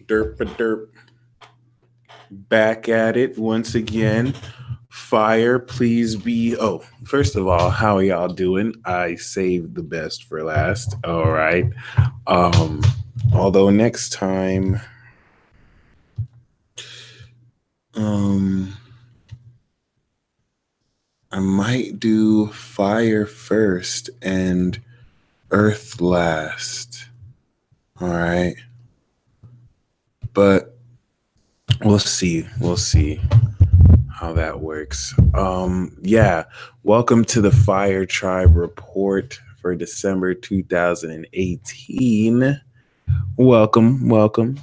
Derp a derp. Back at it once again. Fire, please be. Oh, first of all, how are y'all doing? I saved the best for last. All right. Um, Although next time, um, I might do fire first and earth last. All right. But we'll see. We'll see how that works. Yeah. Welcome to the Fire Tribe report for December 2018. Welcome, welcome.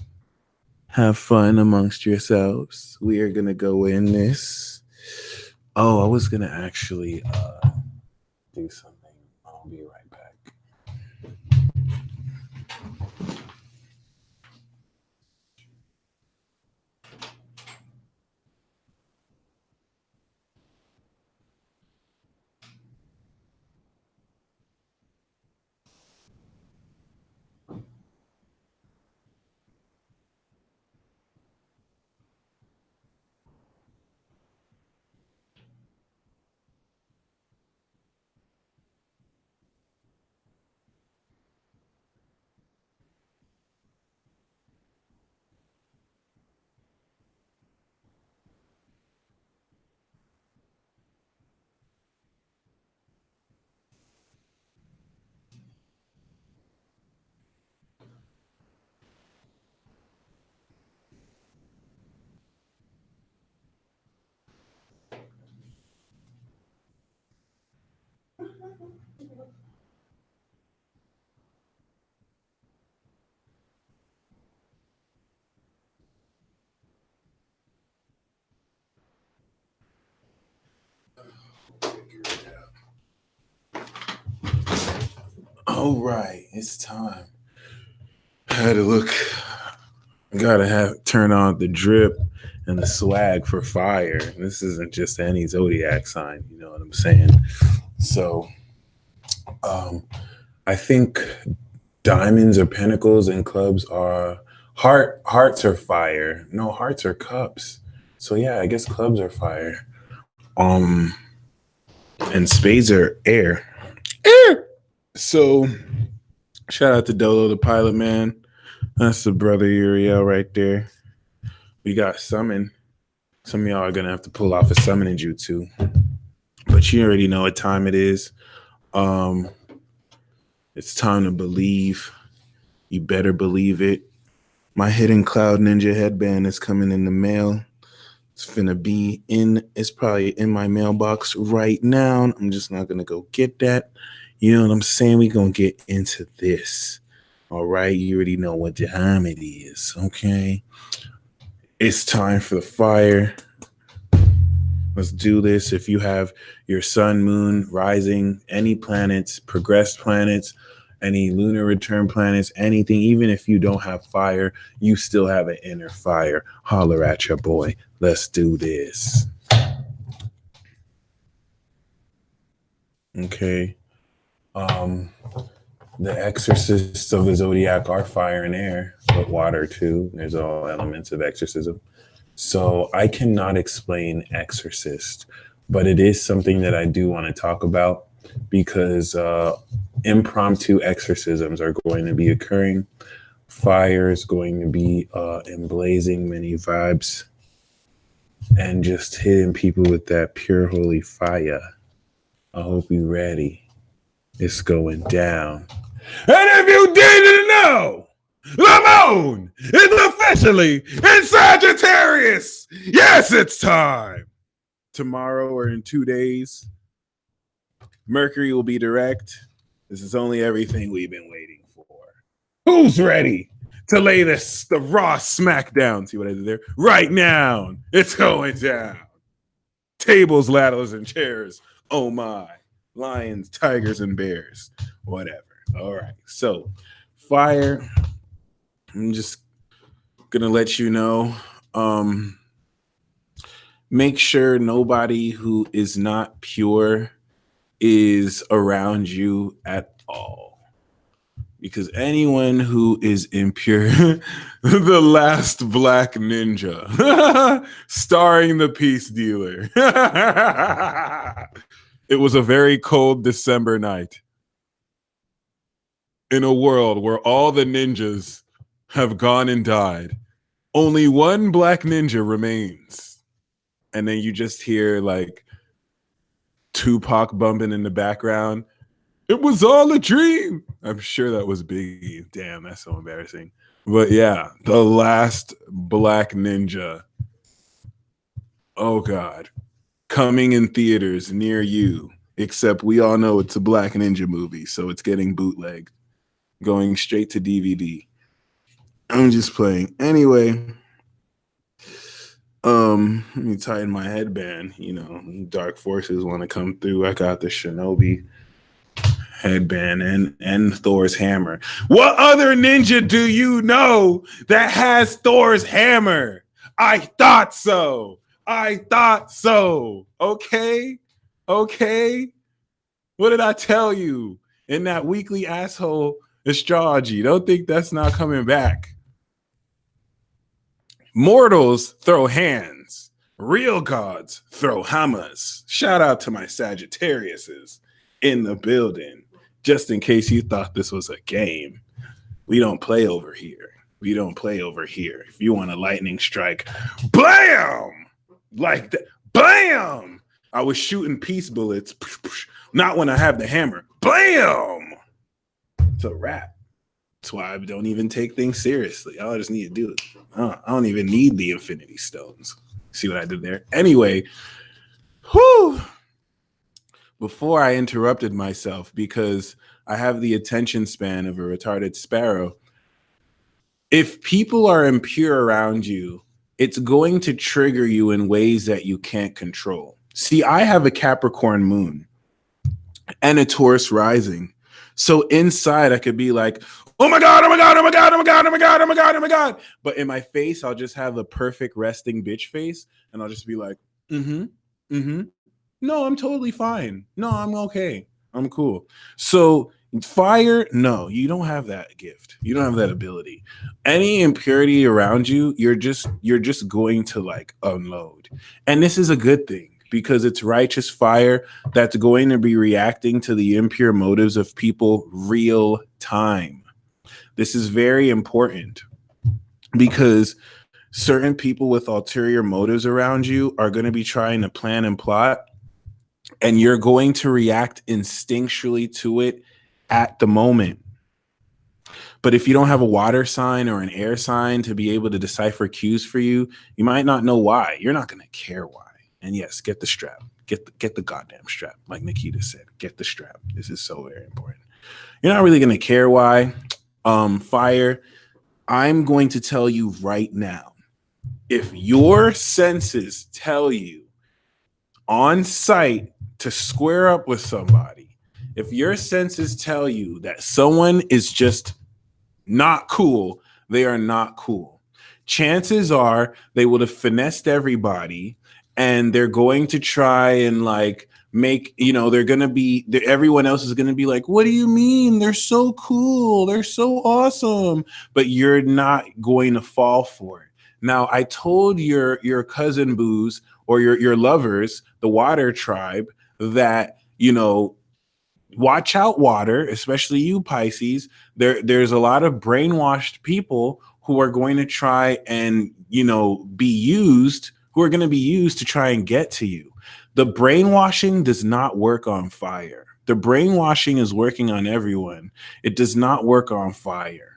Have fun amongst yourselves. We are gonna go in this. Oh, I was gonna actually do something. I'll be right back. All right, it's time. I had to look. Gotta have turn on the drip and the swag for fire. This isn't just any zodiac sign, you know what I'm saying? So, um, I think diamonds or pentacles and clubs are hearts are fire. No, hearts are cups. So yeah, I guess clubs are fire. Um, and spades are air. Air. So shout out to Dolo the pilot man. That's the brother Uriel right there. We got summon. Some of y'all are gonna have to pull off a summoning jutsu, but you already know what time it is. Um, it's time to believe. You better believe it. My hidden cloud ninja headband is coming in the mail. It's finna be in. It's probably in my mailbox right now. I'm just not gonna go get that. You know what I'm saying? We gonna get into this. All right, you already know what time it is. Okay, it's time for the fire. Let's do this. If you have your sun, moon, rising, any planets, progressed planets, any lunar return planets, anything, even if you don't have fire, you still have an inner fire. Holler at your boy. Let's do this. Okay. Um, the exorcists of the zodiac are fire and air, but water too. There's all elements of exorcism. So I cannot explain exorcist, but it is something that I do want to talk about because impromptu exorcisms are going to be occurring. Fire is going to be emblazing many vibes and just hitting people with that pure holy fire. I hope you're ready. It's going down. And if you didn't know, the moon is officially in Sagittarius. Yes, it's time. Tomorrow or in 2 days, Mercury will be direct. This is only everything we've been waiting for. Who's ready to lay the raw smackdown? See what I did there? Right now, it's going down. Tables, ladders, and chairs. Oh my. Lions, tigers, and bears. Whatever. All right. So, fire. I'm just gonna let you know. Make sure nobody who is not pure is around you at all. because anyone who is impure, the last black ninja, starring the peace dealer. It was a very cold December night in a world where all the ninjas have gone and died. Only one black ninja remains. And then you just hear like Tupac bumping in the background. It was all a dream. I'm sure that was Biggie. Damn, that's so embarrassing. But yeah, the last black ninja. Oh God. Coming in theaters near you. Except we all know it's a black ninja movie, so it's getting bootlegged. Going straight to DVD. I'm just playing. Anyway, let me tighten my headband. You know, dark forces want to come through. I got the Shinobi headband and Thor's hammer. What other ninja do you know that has Thor's hammer? I thought so. I thought so. Okay. Okay. What did I tell you in that weekly asshole astrology? Don't think that's not coming back. Mortals throw hands. Real gods throw hammers. Shout out to my Sagittariuses in the building. Just in case you thought this was a game, we don't play over here. We don't play over here. If you want a lightning strike, blam! Like that, blam! I was shooting peace bullets, not when I have the hammer. Blam! It's a wrap. That's why I don't even take things seriously. All I just need to do it. I don't even need the Infinity Stones. See what I did there? Anyway, whew. Before I interrupted myself because I have the attention span of a retarded sparrow, if people are impure around you, it's going to trigger you in ways that you can't control. See, I have a Capricorn moon and a Taurus rising. So inside I could be like, oh my God, oh my God, oh my God, oh my God, oh my God, oh my God, oh my God. But in my face, I'll just have the perfect resting bitch face. And I'll just be like, no, I'm totally fine. No, I'm okay. I'm cool. So fire, no, you don't have that gift. You don't have that ability. Any impurity around you, you're just going to like unload. And this is a good thing because it's righteous fire that's going to be reacting to the impure motives of people real time. This is very important because certain people with ulterior motives around you are going to be trying to plan and plot, and you're going to react instinctually to it at the moment. But if you don't have a water sign or an air sign to be able to decipher cues for you, you might not know why. You're not going to care why. And yes, get the strap. Get the goddamn strap. Like Nikita said, get the strap. This is so very important. You're not really going to care why. Fire, I'm going to tell you right now, if your senses tell you on sight to square up with somebody, if your senses tell you that someone is just not cool, they are not cool. Chances are they would have finessed everybody and they're going to try and like make, they're going to be, everyone else is going to be like, what do you mean? They're so cool. They're so awesome. But you're not going to fall for it. Now, I told your cousin boos or your lovers, the water tribe, that, watch out, water, especially you Pisces. There's a lot of brainwashed people who are going to try and, be used, who are going to be used to try and get to you. The brainwashing does not work on fire. The brainwashing is working on everyone. It does not work on fire.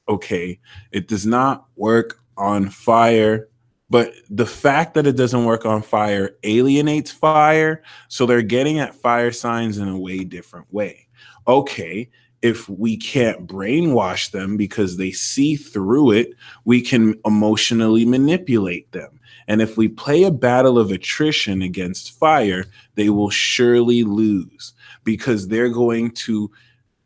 Okay. It does not work on fire. But the fact that it doesn't work on fire alienates fire. So they're getting at fire signs in a way different way. Okay, if we can't brainwash them because they see through it, we can emotionally manipulate them. And if we play a battle of attrition against fire, they will surely lose because they're going to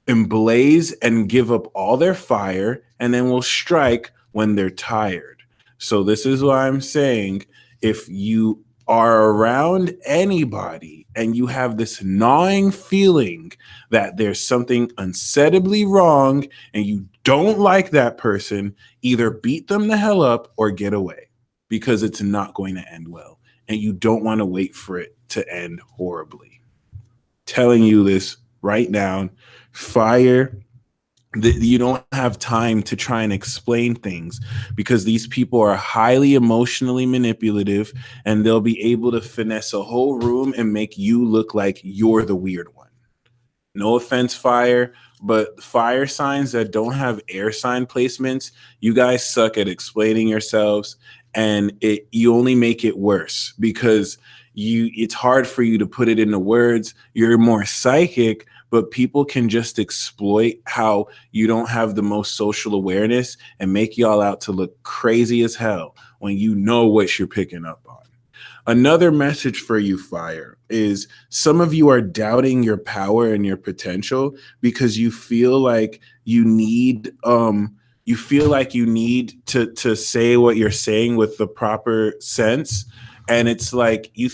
emblaze and give up all their fire and then will strike when they're tired. So this is why I'm saying if you are around anybody and you have this gnawing feeling that there's something unsettlably wrong and you don't like that person, either beat them the hell up or get away, because it's not going to end well. And you don't want to wait for it to end horribly. Telling you this right now, fire, that you don't have time to try and explain things, because these people are highly emotionally manipulative and they'll be able to finesse a whole room and make you look like you're the weird one. No offense, fire, but fire signs that don't have air sign placements, you guys suck at explaining yourselves, and you only make it worse because it's hard for you to put it into words. You're more psychic, but people can just exploit how you don't have the most social awareness and make y'all out to look crazy as hell when you know what you're picking up on. Another message for you, fire, is some of you are doubting your power and your potential because you feel like you need to say what you're saying with the proper sense. And it's like a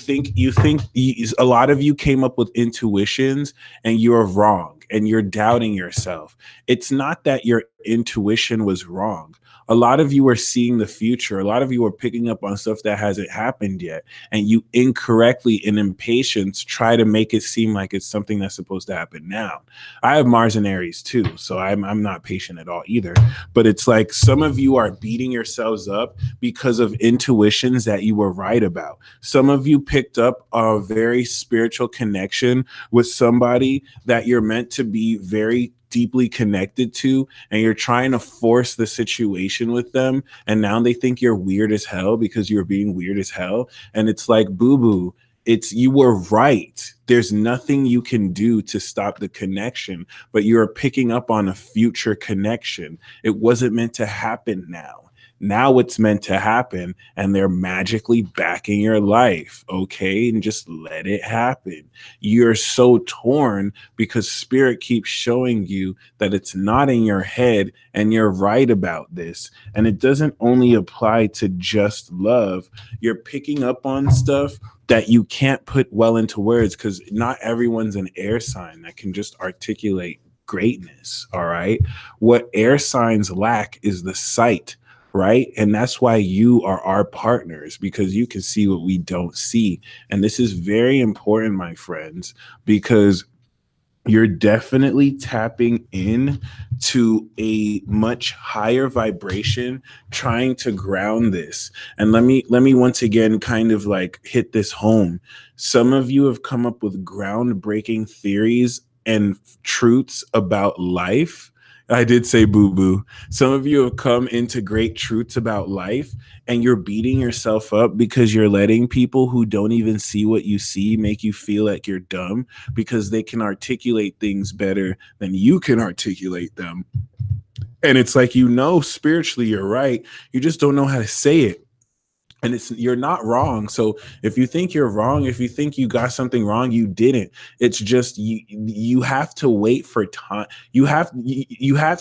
lot of you came up with intuitions and you're wrong and you're doubting yourself. It's not that your intuition was wrong. A lot of you are seeing the future. A lot of you are picking up on stuff that hasn't happened yet. And you incorrectly, in impatience, try to make it seem like it's something that's supposed to happen now. I have Mars and Aries too, so I'm not patient at all either. But it's like some of you are beating yourselves up because of intuitions that you were right about. Some of you picked up a very spiritual connection with somebody that you're meant to be very deeply connected to, and you're trying to force the situation with them, and now they think you're weird as hell because you're being weird as hell. And it's like, boo boo, it's, you were right. There's nothing you can do to stop the connection, but you're picking up on a future connection. It wasn't meant to happen now. Now it's meant to happen, and they're magically back in your life. Okay. And just let it happen. You're so torn because spirit keeps showing you that it's not in your head, and you're right about this. And it doesn't only apply to just love. You're picking up on stuff that you can't put well into words because not everyone's an air sign that can just articulate greatness. All right. What air signs lack is the sight, right? And that's why you are our partners, because you can see what we don't see. And this is very important, my friends, because you're definitely tapping in to a much higher vibration, trying to ground this. And let me once again kind of like hit this home. Some of you have come up with groundbreaking theories and truths about life. I did say boo boo. Some of you have come into great truths about life, and you're beating yourself up because you're letting people who don't even see what you see make you feel like you're dumb, because they can articulate things better than you can articulate them. And it's like, spiritually you're right. You just don't know how to say it. And you're not wrong. So if you think you're wrong, if you think you got something wrong, you didn't. It's just you have to wait for time. You have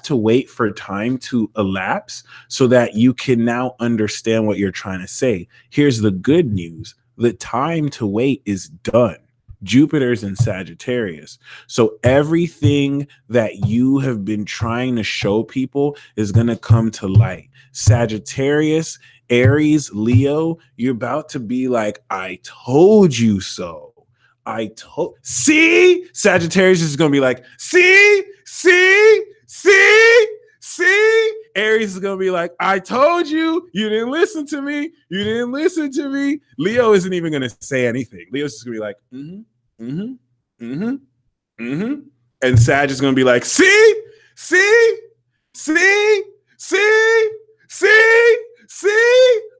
to wait for time to elapse so that you can now understand what you're trying to say. Here's the good news. The time to wait is done. Jupiter's in Sagittarius. So everything that you have been trying to show people is going to come to light. Sagittarius, Aries, Leo, you're about to be like, I told you so. See? Sagittarius is going to be like, see. Aries is going to be like, I told you. You didn't listen to me. You didn't listen to me. Leo isn't even going to say anything. Leo's just going to be like, and Sag is going to be like, see, see, see, see, see, see,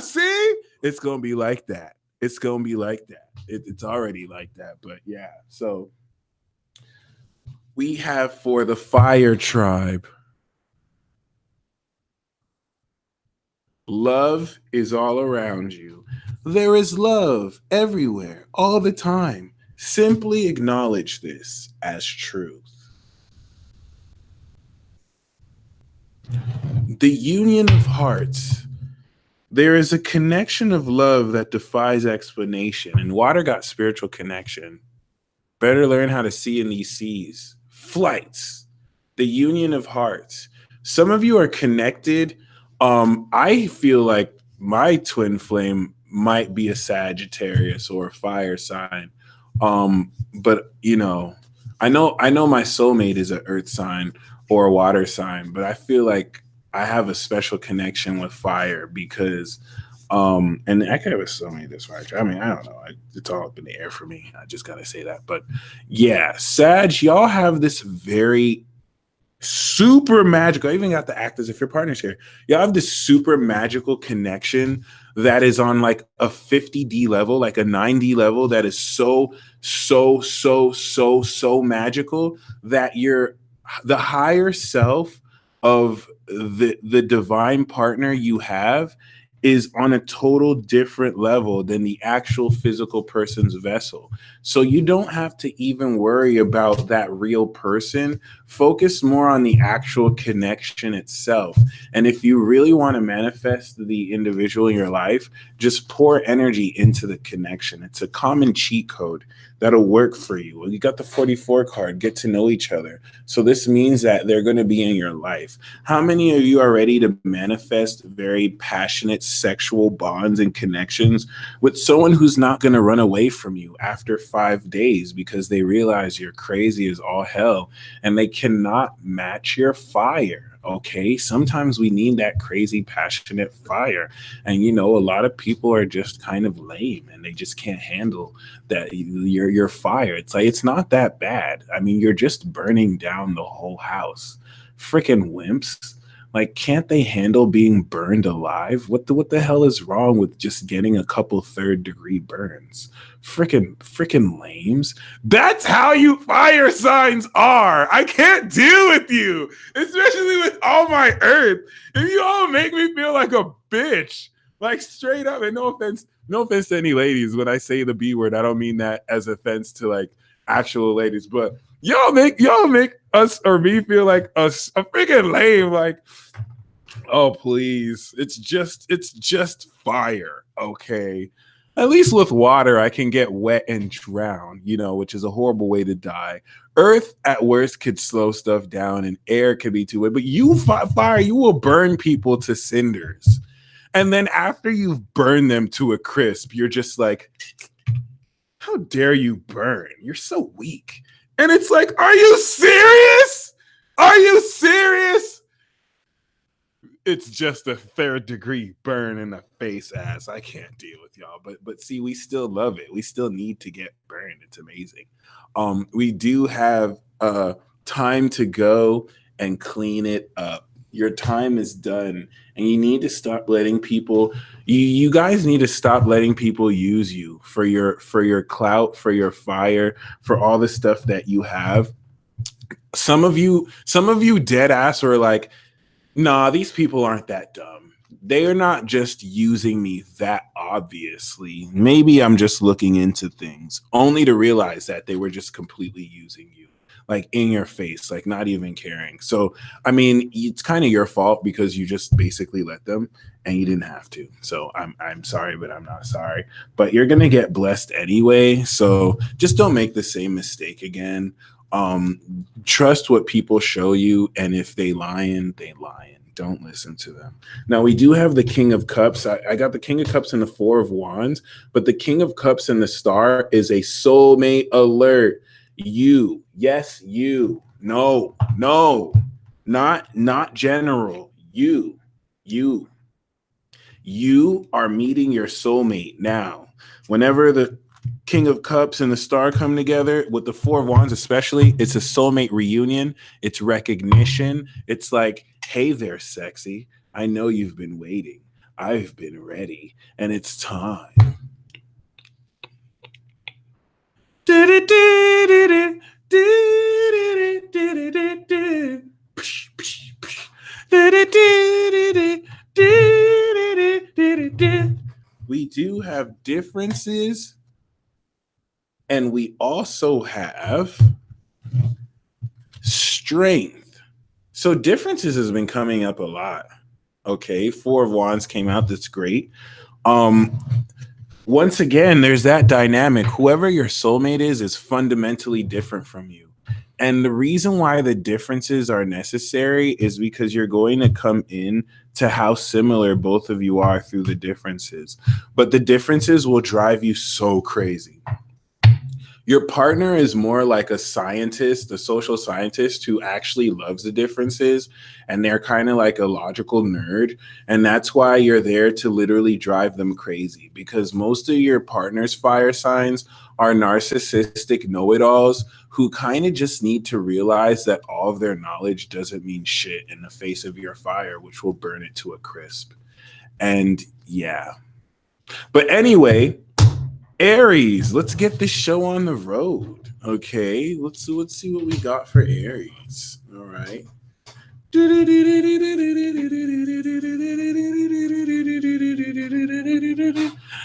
see. It's going to be like that. It's going to be like that. It's already like that. But yeah, so we have for the fire tribe, love is all around you. There is love everywhere, all the time. Simply acknowledge this as truth. The union of hearts There is a connection of love that defies explanation, and water got spiritual connection. Better learn how to see in these seas. Flights, the union of hearts. Some of you are connected. I feel like my twin flame might be a Sagittarius or a fire sign. But I know my soulmate is an earth sign or a water sign, but I feel like I have a special connection with fire because and I could have a soulmate that's fire. I mean, I don't know. It's all up in the air for me. I just gotta say that. But yeah, Sag, y'all have this very super magical. I even got the actors if your partner's here. Y'all have this super magical connection that is on like a 50D level, like a 9D level that is so magical that you're the higher self of the divine partner you have is on a total different level than the actual physical person's vessel. So you don't have to even worry about that real person. Focus more on the actual connection itself. And if you really want to manifest the individual in your life, just pour energy into the connection. It's a common cheat code that'll work for you. Well, you got the 44 card, get to know each other. So this means that they're going to be in your life. How many of you are ready to manifest very passionate sexual bonds and connections with someone who's not going to run away from you after 5 days because they realize you're crazy as all hell and they cannot match your fire? Okay, sometimes we need that crazy passionate fire, and a lot of people are just kind of lame and they just can't handle that your fire. It's like it's not that bad. I mean, you're just burning down the whole house. Freaking wimps. Like, can't they handle being burned alive? What the hell is wrong with just getting a couple third-degree burns? Freaking lames. That's how you fire signs are. I can't deal with you, especially with all my earth. And you all make me feel like a bitch. Like, straight up. And no offense to any ladies. When I say the B word, I don't mean that as offense to like actual ladies, but y'all make us or me feel like a freaking lame. Like, oh please, it's just fire, okay? At least with water, I can get wet and drown, which is a horrible way to die. Earth, at worst, could slow stuff down, and air could be too wet. But fire, you will burn people to cinders. And then after you've burned them to a crisp, you're just like, how dare you burn? You're so weak. And it's like, are you serious? Are you serious? It's just a third degree burn in the face ass. I can't deal with y'all. But see, we still love it. We still need to get burned. It's amazing. We do have time to go and clean it up. Your time is done. And you need to stop letting people you guys need to stop letting people use you for your clout, for your fire, for all the stuff that you have. Some of you dead ass are like, nah, these people aren't that dumb. They are not just using me that obviously. Maybe I'm just looking into things only to realize that they were just completely using you, like in your face, like not even caring. So, I mean, it's kind of your fault because you just basically let them and you didn't have to. So, I'm sorry, but I'm not sorry. But you're going to get blessed anyway. So, just don't make the same mistake again. Trust what people show you, and if they lying, they lying. Don't listen to them. Now we do have the King of Cups. I got the King of Cups and the Four of Wands, but the King of Cups and the Star is a soulmate alert. You, yes, you. No, not general. You are meeting your soulmate now. Whenever the King of Cups and the Star come together with the Four of Wands, especially, it's a soulmate reunion. It's recognition. It's like, hey there, sexy. I know you've been waiting. I've been ready, and it's time. We do have differences, and we also have strength. So differences has been coming up a lot. Okay, Four of Wands came out. That's great. Um, Once again, there's that dynamic. Whoever your soulmate is fundamentally different from you. And the reason why the differences are necessary is because you're going to come in to how similar both of you are through the differences. But the differences will drive you so crazy. Your partner is more like a scientist, a social scientist who actually loves the differences, and they're kind of like a logical nerd. And that's why you're there to literally drive them crazy, because most of your partner's fire signs are narcissistic know-it-alls who kind of just need to realize that all of their knowledge doesn't mean shit in the face of your fire, which will burn it to a crisp. And yeah. But anyway, Aries, let's get this show on the road. Okay, let's see what we got for Aries. All right.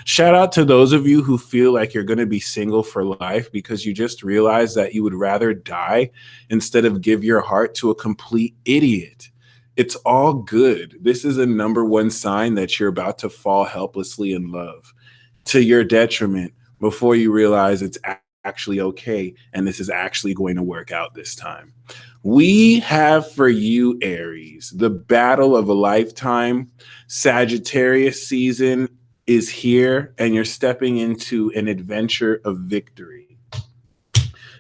Shout out to those of you who feel like you're going to be single for life because you just realized that you would rather die instead of give your heart to a complete idiot. It's all good. This is a number one sign that you're about to fall helplessly in love to your detriment before you realize it's actually okay and this is actually going to work out this time. We have for you, Aries, the battle of a lifetime. Sagittarius season is here, and you're stepping into an adventure of victory.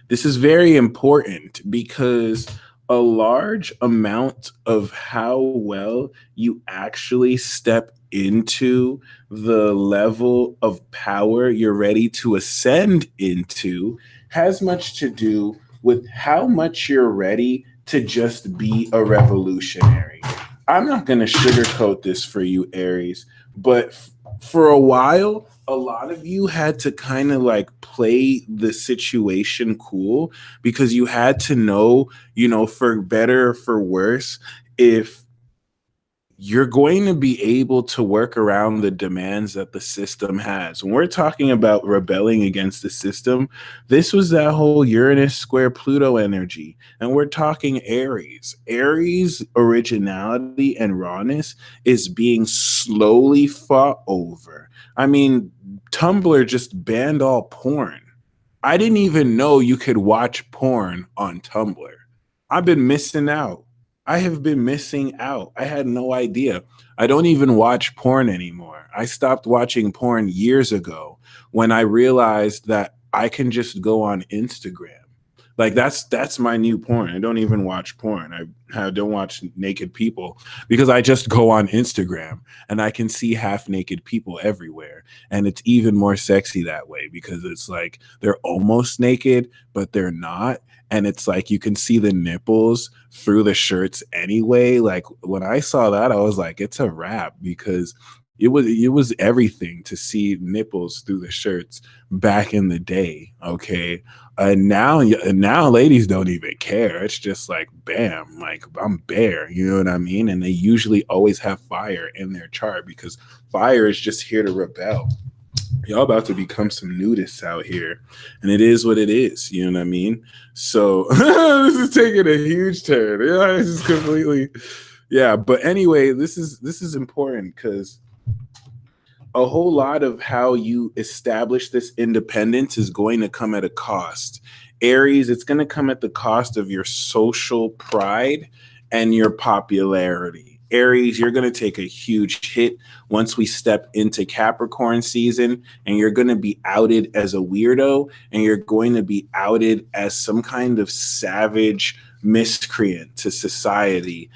This is very important because a large amount of how well you actually step into the level of power you're ready to ascend into has much to do with how much you're ready to just be a revolutionary. I'm not going to sugarcoat this for you, Aries, but for a while, a lot of you had to kind of like play the situation cool because you had to know, for better or for worse, if you're going to be able to work around the demands that the system has. When we're talking about rebelling against the system, this was that whole Uranus square Pluto energy. And we're talking Aries. Aries' originality and rawness is being slowly fought over. I mean, Tumblr just banned all porn. I didn't even know you could watch porn on Tumblr. I've been missing out. I have been missing out. I had no idea. I don't even watch porn anymore. I stopped watching porn years ago when I realized that I can just go on Instagram. Like that's my new porn. I don't even watch porn. I don't watch naked people because I just go on Instagram and I can see half naked people everywhere. And it's even more sexy that way because it's like they're almost naked, but they're not. And it's like you can see the nipples through the shirts anyway. Like when I saw that, I was like, it's a wrap because it was everything to see nipples through the shirts back in the day. Okay. Now ladies don't even care. It's just like bam, like I'm bare, you know what I mean? And they usually always have fire in their chart because fire is just here to rebel. Y'all about to become some nudists out here, and it is what it is, you know what I mean? So this is taking a huge turn. Yeah, this is completely, yeah. But anyway, this is important because a whole lot of how you establish this independence is going to come at a cost. Aries, it's going to come at the cost of your social pride and your popularity. Aries, you're going to take a huge hit once we step into Capricorn season, and you're going to be outed as a weirdo, and you're going to be outed as some kind of savage miscreant to society,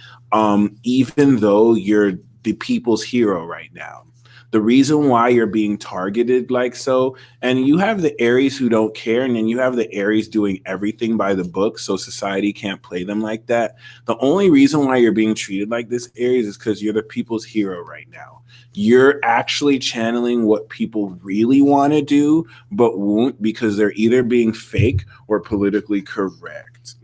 even though you're the people's hero right now. The reason why you're being targeted like so, and you have the Aries who don't care, and then you have the Aries doing everything by the book, so society can't play them like that. The only reason why you're being treated like this, Aries, is because you're the people's hero right now. You're actually channeling what people really want to do, but won't because they're either being fake or politically correct.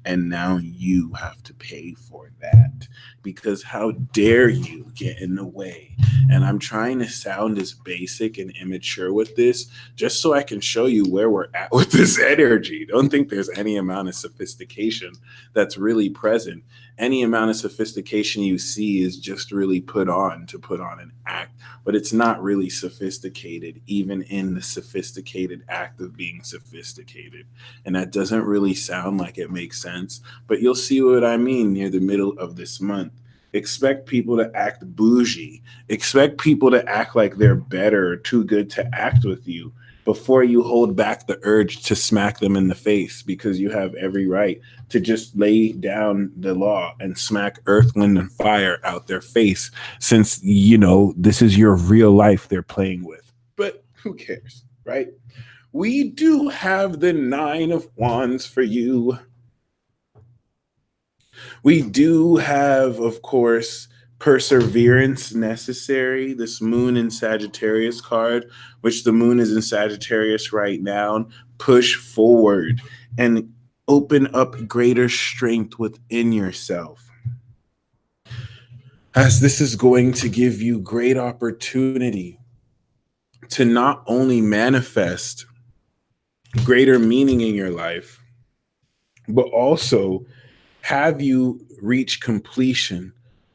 And now you have to pay for that. because how dare you get in the way? And I'm trying to sound as basic and immature with this just so I can show you where we're at with this energy. Don't think there's any amount of sophistication that's really present. Any amount of sophistication you see is just really put on to put on an act, but it's not really sophisticated, even in the sophisticated act of being sophisticated. And that doesn't really sound like it makes sense, but you'll see what I mean near the middle of this month. Expect people to act bougie. Expect people to act like they're better or too good to act with you before you hold back the urge to smack them in the face, because you have every right to just lay down the law and smack earth, wind, and fire out their face, since, this is your real life they're playing with. But who cares, right? We do have the Nine of Wands for you. We do have, of course, perseverance necessary. This moon in Sagittarius card, which the moon is in Sagittarius right now. Push forward and open up greater strength within yourself, as this is going to give you great opportunity to not only manifest greater meaning in your life, but also have you reach completion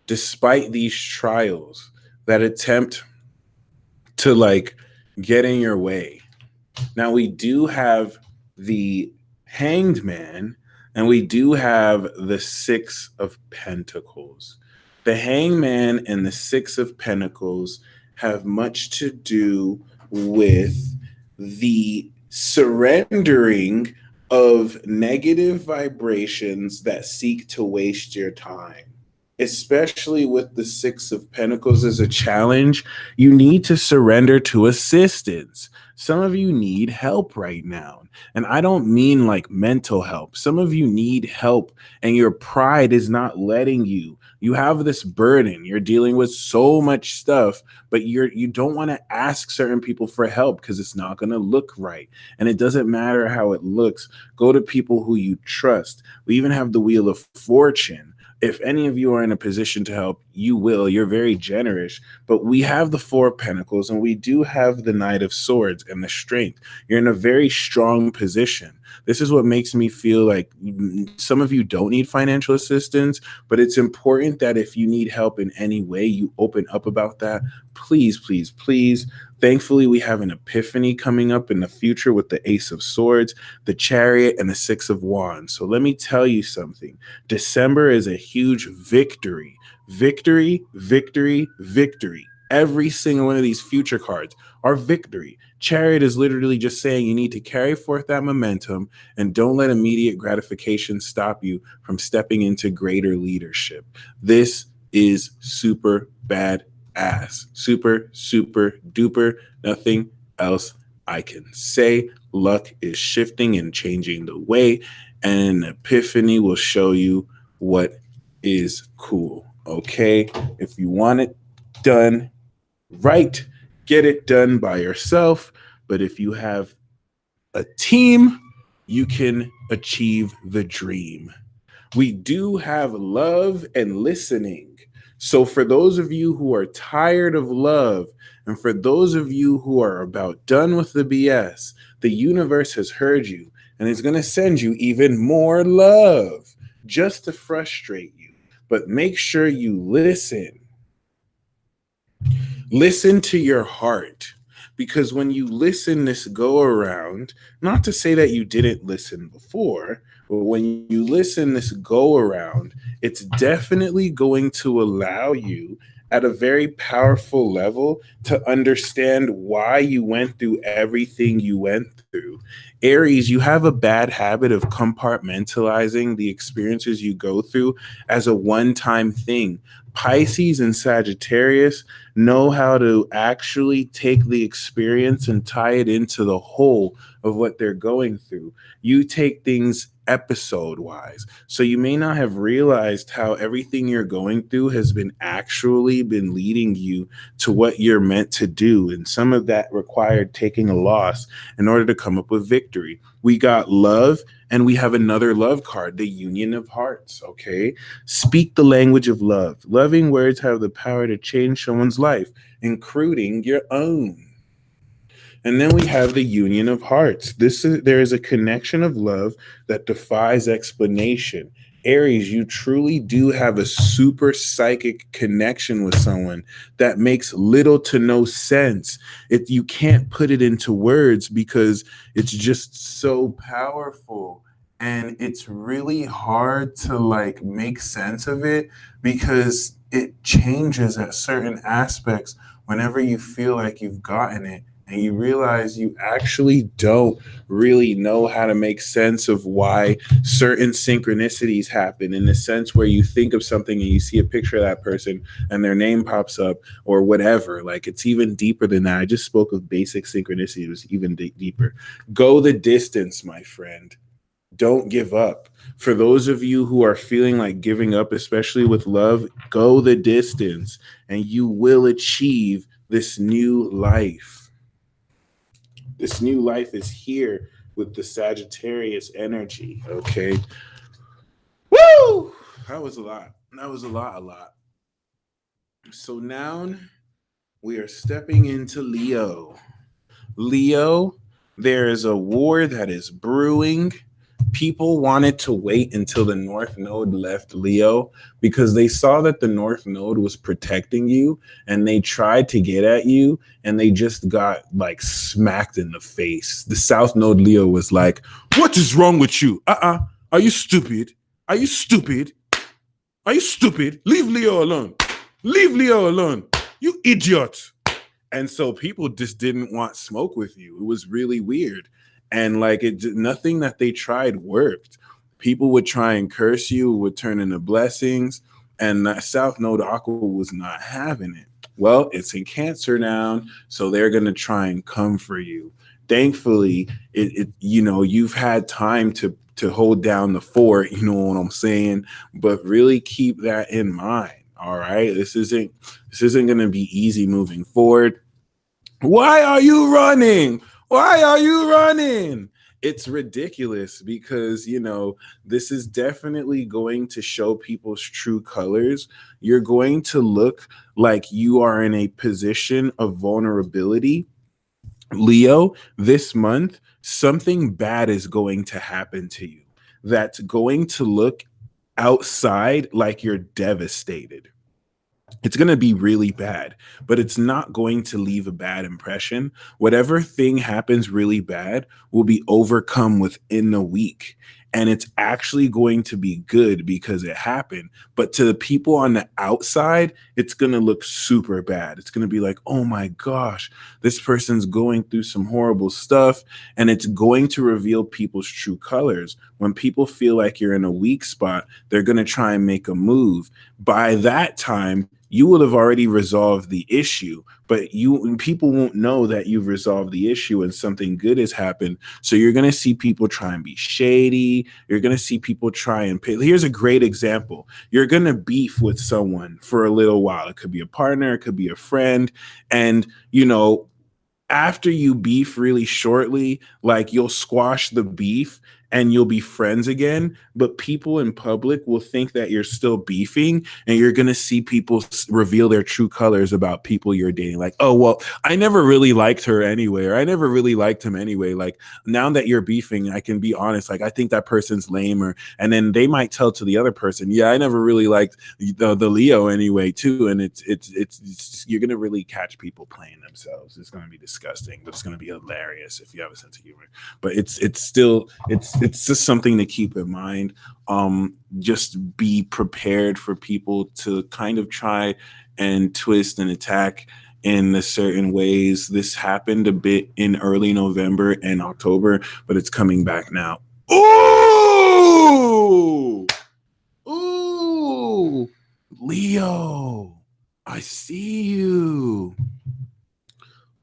despite these trials that attempt to get in your way. Now, we do have the Hanged Man, and we do have the Six of Pentacles. The Hanged Man and the Six of Pentacles have much to do with the surrendering of negative vibrations that seek to waste your time. Especially with the Six of Pentacles as a challenge, you need to surrender to assistance. Some of you need help right now. And I don't mean like mental help. Some of you need help and your pride is not letting you. You have this burden. You're dealing with so much stuff, but you don't want to ask certain people for help because it's not going to look right. And it doesn't matter how it looks. Go to people who you trust. We even have the Wheel of Fortune. If any of you are in a position to help, you will. You're very generous. But we have the Four of Pentacles and we do have the Knight of Swords and the Strength. You're in a very strong position. This is what makes me feel like some of you don't need financial assistance, but it's important that if you need help in any way, you open up about that. Please, please, please. Thankfully, we have an epiphany coming up in the future with the Ace of Swords, the Chariot, and the Six of Wands. So let me tell you something. December is a huge victory. Victory, victory, victory. Every single one of these future cards are victory. Chariot is literally just saying you need to carry forth that momentum and don't let immediate gratification stop you from stepping into greater leadership. This is super bad ass. Super, super duper. Nothing else I can say. Luck is shifting and changing the way, and an epiphany will show you what is cool. Okay? If you want it done right, get it done by yourself. But if you have a team, you can achieve the dream. We do have love and listening. So for those of you who are tired of love, and for those of you who are about done with the BS, the universe has heard you and is going to send you even more love just to frustrate you. But make sure you listen. Listen to your heart. Because when you listen this go around, not to say that you didn't listen before, but when you listen this go around, it's definitely going to allow you at a very powerful level to understand why you went through everything you went through. Aries, you have a bad habit of compartmentalizing the experiences you go through as a one-time thing. Pisces and Sagittarius know how to actually take the experience and tie it into the whole of what they're going through. You take things episode wise. So you may not have realized how everything you're going through has been actually been leading you to what you're meant to do. And some of that required taking a loss in order to come up with victory. We got love, and we have another love card, the Union of Hearts. Okay. Speak the language of love. Loving words have the power to change someone's life, including your own. And then we have the Union of Hearts. There is a connection of love that defies explanation. Aries, you truly do have a super psychic connection with someone that makes little to no sense. You can't put it into words because it's just so powerful. And it's really hard to like make sense of it because it changes at certain aspects whenever you feel like you've gotten it and you realize you actually don't really know how to make sense of why certain synchronicities happen, in the sense where you think of something and you see a picture of that person and their name pops up or whatever. Like, it's even deeper than that. I just spoke of basic synchronicity. It was even deeper. Go the distance, my friend. Don't give up. For those of you who are feeling like giving up, especially with love, go the distance and you will achieve this new life. This new life is here with the Sagittarius energy. Okay. Woo! That was a lot. That was a lot. So now we are stepping into Leo. Leo, there is a war that is brewing. People wanted to wait until the North Node left Leo because they saw that the North Node was protecting you, and they tried to get at you and they just got like smacked in the face. The South Node Leo was like, "What is wrong with you? Are you stupid? Are you stupid? Are you stupid? Leave Leo alone. Leave Leo alone. You idiot." And so people just didn't want smoke with you. It was really weird. And like nothing that they tried worked. People would try and curse you, would turn into blessings, and that South Node Aqua was not having it. Well, it's in Cancer now, so they're gonna try and come for you. Thankfully, you've had time to hold down the fort, you know what I'm saying? But really keep that in mind. All right. This isn't gonna be easy moving forward. Why are you running? Why are you running? It's ridiculous because, this is definitely going to show people's true colors. You're going to look like you are in a position of vulnerability. Leo, this month, something bad is going to happen to you that's going to look outside like you're devastated. It's going to be really bad, but it's not going to leave a bad impression. Whatever thing happens really bad will be overcome within the week. And it's actually going to be good because it happened. But to the people on the outside, it's going to look super bad. It's going to be like, oh my gosh, this person's going through some horrible stuff. And it's going to reveal people's true colors. When people feel like you're in a weak spot, they're going to try and make a move. By that time, you will have already resolved the issue, but people won't know that you've resolved the issue and something good has happened. So you're going to see people try and be shady. You're going to see people try and pay. Here's a great example. You're going to beef with someone for a little while. It could be a partner, it could be a friend. And, after you beef really shortly, like you'll squash the beef and you'll be friends again, but people in public will think that you're still beefing, and you're going to see people reveal their true colors about people you're dating. Like, oh, well, I never really liked her anyway, or I never really liked him anyway. Like, now that you're beefing, I can be honest. Like, I think that person's lame, and then they might tell to the other person, yeah, I never really liked the Leo anyway, too. And it's you're going to really catch people playing themselves. It's going to be disgusting, but it's going to be hilarious if you have a sense of humor. But it's just something to keep in mind. Just be prepared for people to kind of try and twist and attack in the certain ways. This happened a bit in early November and October, but it's coming back now. Ooh, Leo, I see you.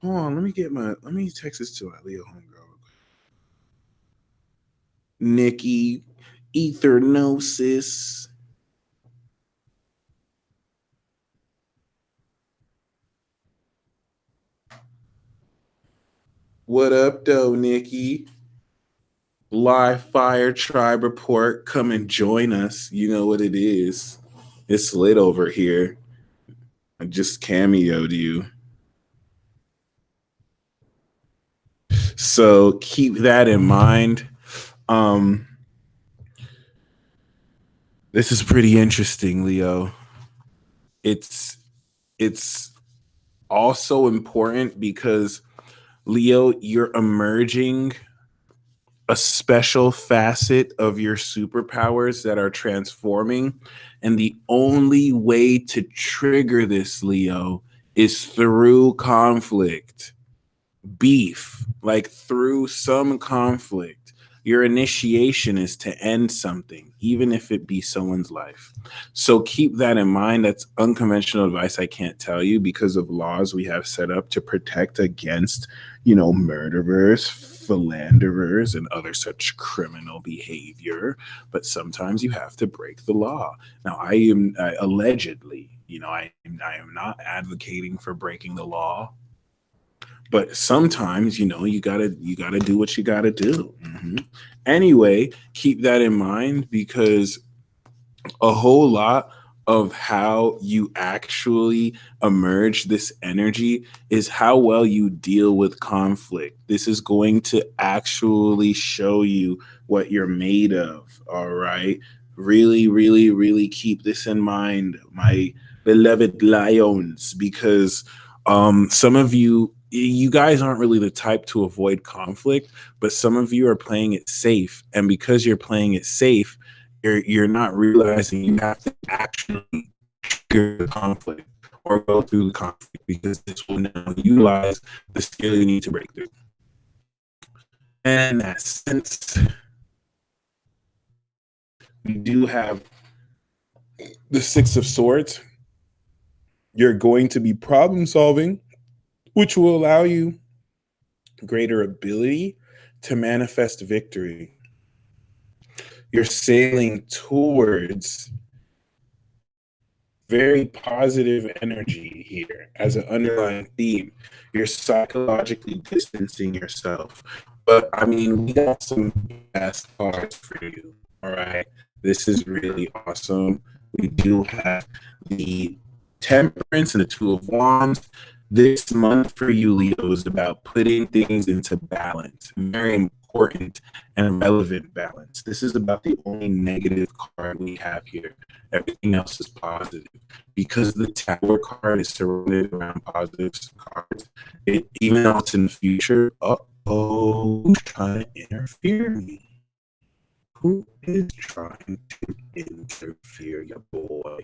Hold on, let me text this to my Leo homegirl. Nikki, Ethernosis. What up, though, Nikki? Live Fire Tribe Report. Come and join us. You know what it is. It's lit over here. I just cameoed you. So keep that in mind. Um, this is pretty interesting, Leo. It's it's also important because Leo, you're emerging a special facet of your superpowers that are transforming. And the only way to trigger this, Leo, is through conflict, beef, like through some conflict. Your initiation is to end something, even if it be someone's life. So keep that in mind. That's unconventional advice I can't tell you because of laws we have set up to protect against, murderers, philanderers, and other such criminal behavior. But sometimes you have to break the law. Now, I am allegedly, I am not advocating for breaking the law, but sometimes you gotta do what you gotta do. Anyway, keep that in mind because a whole lot of how you actually emerge this energy is how well you deal with conflict. This is going to actually show you what you're made of. All right, really, really, really keep this in mind, my beloved lions, because some of you guys aren't really the type to avoid conflict, but some of you are playing it safe, and because you're playing it safe, you're not realizing you have to actually trigger the conflict or go through the conflict, because this will now utilize the skill you need to break through. And in that sense, we do have the Six of Swords. You're going to be problem solving, which will allow you greater ability to manifest victory. You're sailing towards very positive energy here as an underlying theme. You're psychologically distancing yourself. But I mean, we got some best cards for you. All right. This is really awesome. We do have the Temperance and the Two of Wands. This month for you, Leo, is about putting things into balance. Very important and relevant balance. This is about the only negative card we have here. Everything else is positive because the Tower card is surrounded around positive cards. Even though it's in the future, who's trying to interfere me? Who is trying to interfere, your boy?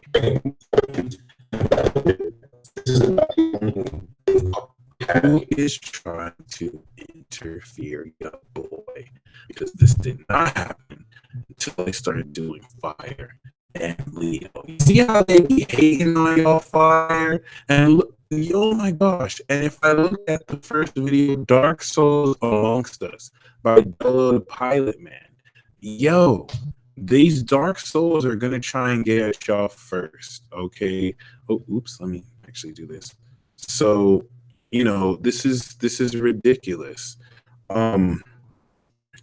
Who is trying to interfere, your boy? Because this did not happen until I started doing fire and Leo. You see how they be hating on y'all fire? And look, oh my gosh. And if I look at the first video, Dark Souls Amongst Us by Bello the Pilot Man, yo, these Dark Souls are gonna try and get at y'all first. Okay. Oh, oops, let me actually do this. So, this is ridiculous. Um,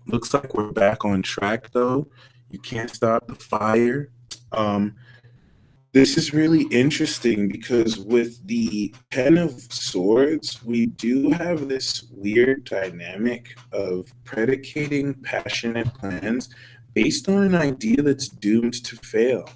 Looks like we're back on track though. You can't stop the fire. Um, this is really interesting because with the Ten of Swords, we do have this weird dynamic of predicating passionate plans based on an idea that's doomed to fail.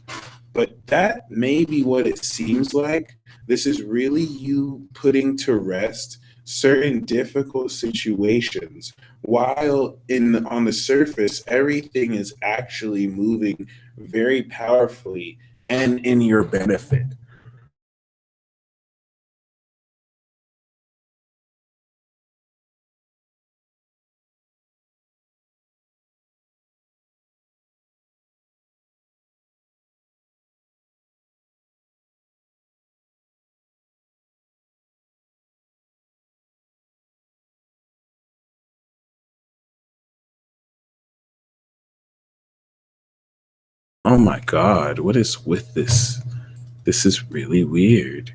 But that may be what it seems like. This is really you putting to rest certain difficult situations while in on the surface everything is actually moving very powerfully and in your benefit. Oh my God, what is with this? This is really weird.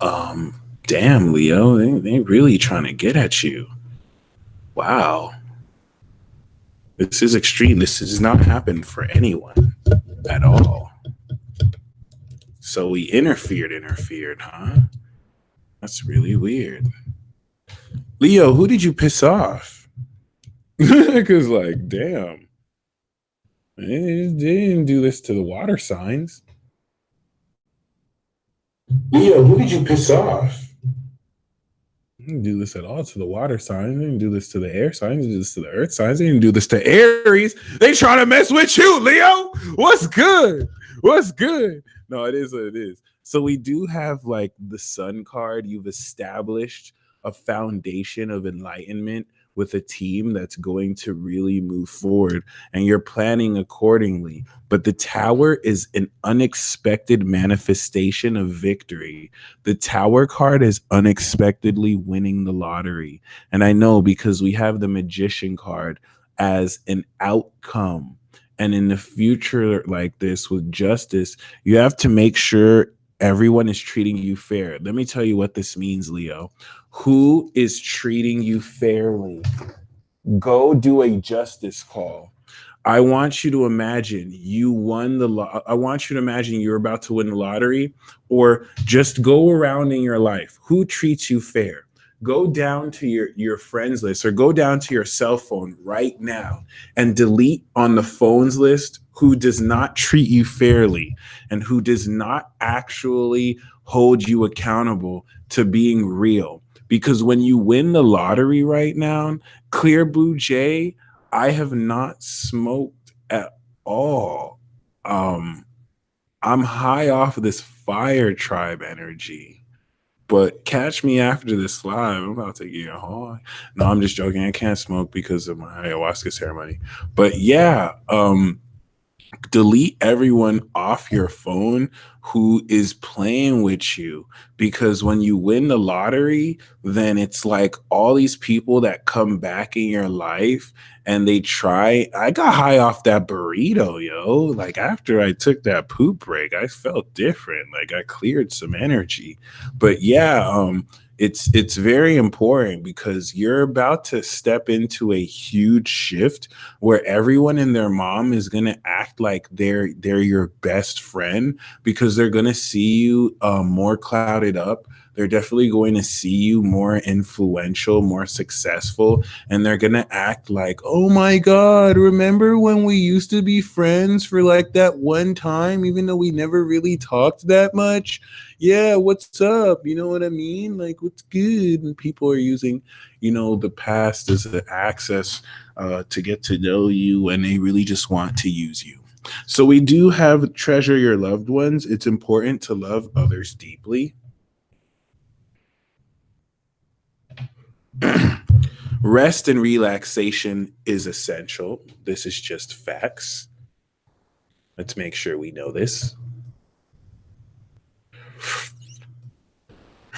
Damn, Leo, they really trying to get at you. Wow. This is extreme. This does not happen for anyone at all. So we interfered, huh? That's really weird. Leo, who did you piss off? Because, like, damn. They didn't do this to the water signs. Leo, who did you piss off? They didn't do this at all to the water signs. They didn't do this to the air signs. They didn't do this to the earth signs. They didn't do this to Aries. They trying to mess with you, Leo. What's good? What's good? No, it is what it is. So we do have like the sun card. You've established a foundation of enlightenment with a team that's going to really move forward, and you're planning accordingly. But the tower is an unexpected manifestation of victory. The tower card is unexpectedly winning the lottery. And I know because we have the magician card as an outcome. And in the future, like this with justice, you have to make sure everyone is treating you fair. Let me tell you what this means, Leo. Who is treating you fairly? Go do a justice call. I want you to imagine you won the I want you to imagine you're about to win the lottery, or just go around in your life. Who treats you fair? Go down to your friends list, or go down to your cell phone right now and delete on the phones list who does not treat you fairly and who does not actually hold you accountable to being real. Because when you win the lottery right now, Clear Blue Jay, I have not smoked at all. I'm high off of this fire tribe energy. But catch me after this live. I'm about to get high. No, I'm just joking. I can't smoke because of my ayahuasca ceremony. But yeah, delete everyone off your phone who is playing with you, because when you win the lottery, then it's like all these people that come back in your life and they try. I got high off that burrito, yo. Like after I took that poop break, I felt different. Like I cleared some energy. But yeah, it's very important because you're about to step into a huge shift where everyone and their mom is going to act like they're your best friend, because they're going to see you more clouded up. They're definitely going to see you more influential, more successful, and they're going to act like, oh my God, remember when we used to be friends for like that one time, even though we never really talked that much? Yeah, what's up? You know what I mean? Like, what's good? And people are using, the past as an access to get to know you, and they really just want to use you. So we do have treasure your loved ones. It's important to love others deeply. Rest and relaxation is essential. This is just facts. Let's make sure we know this.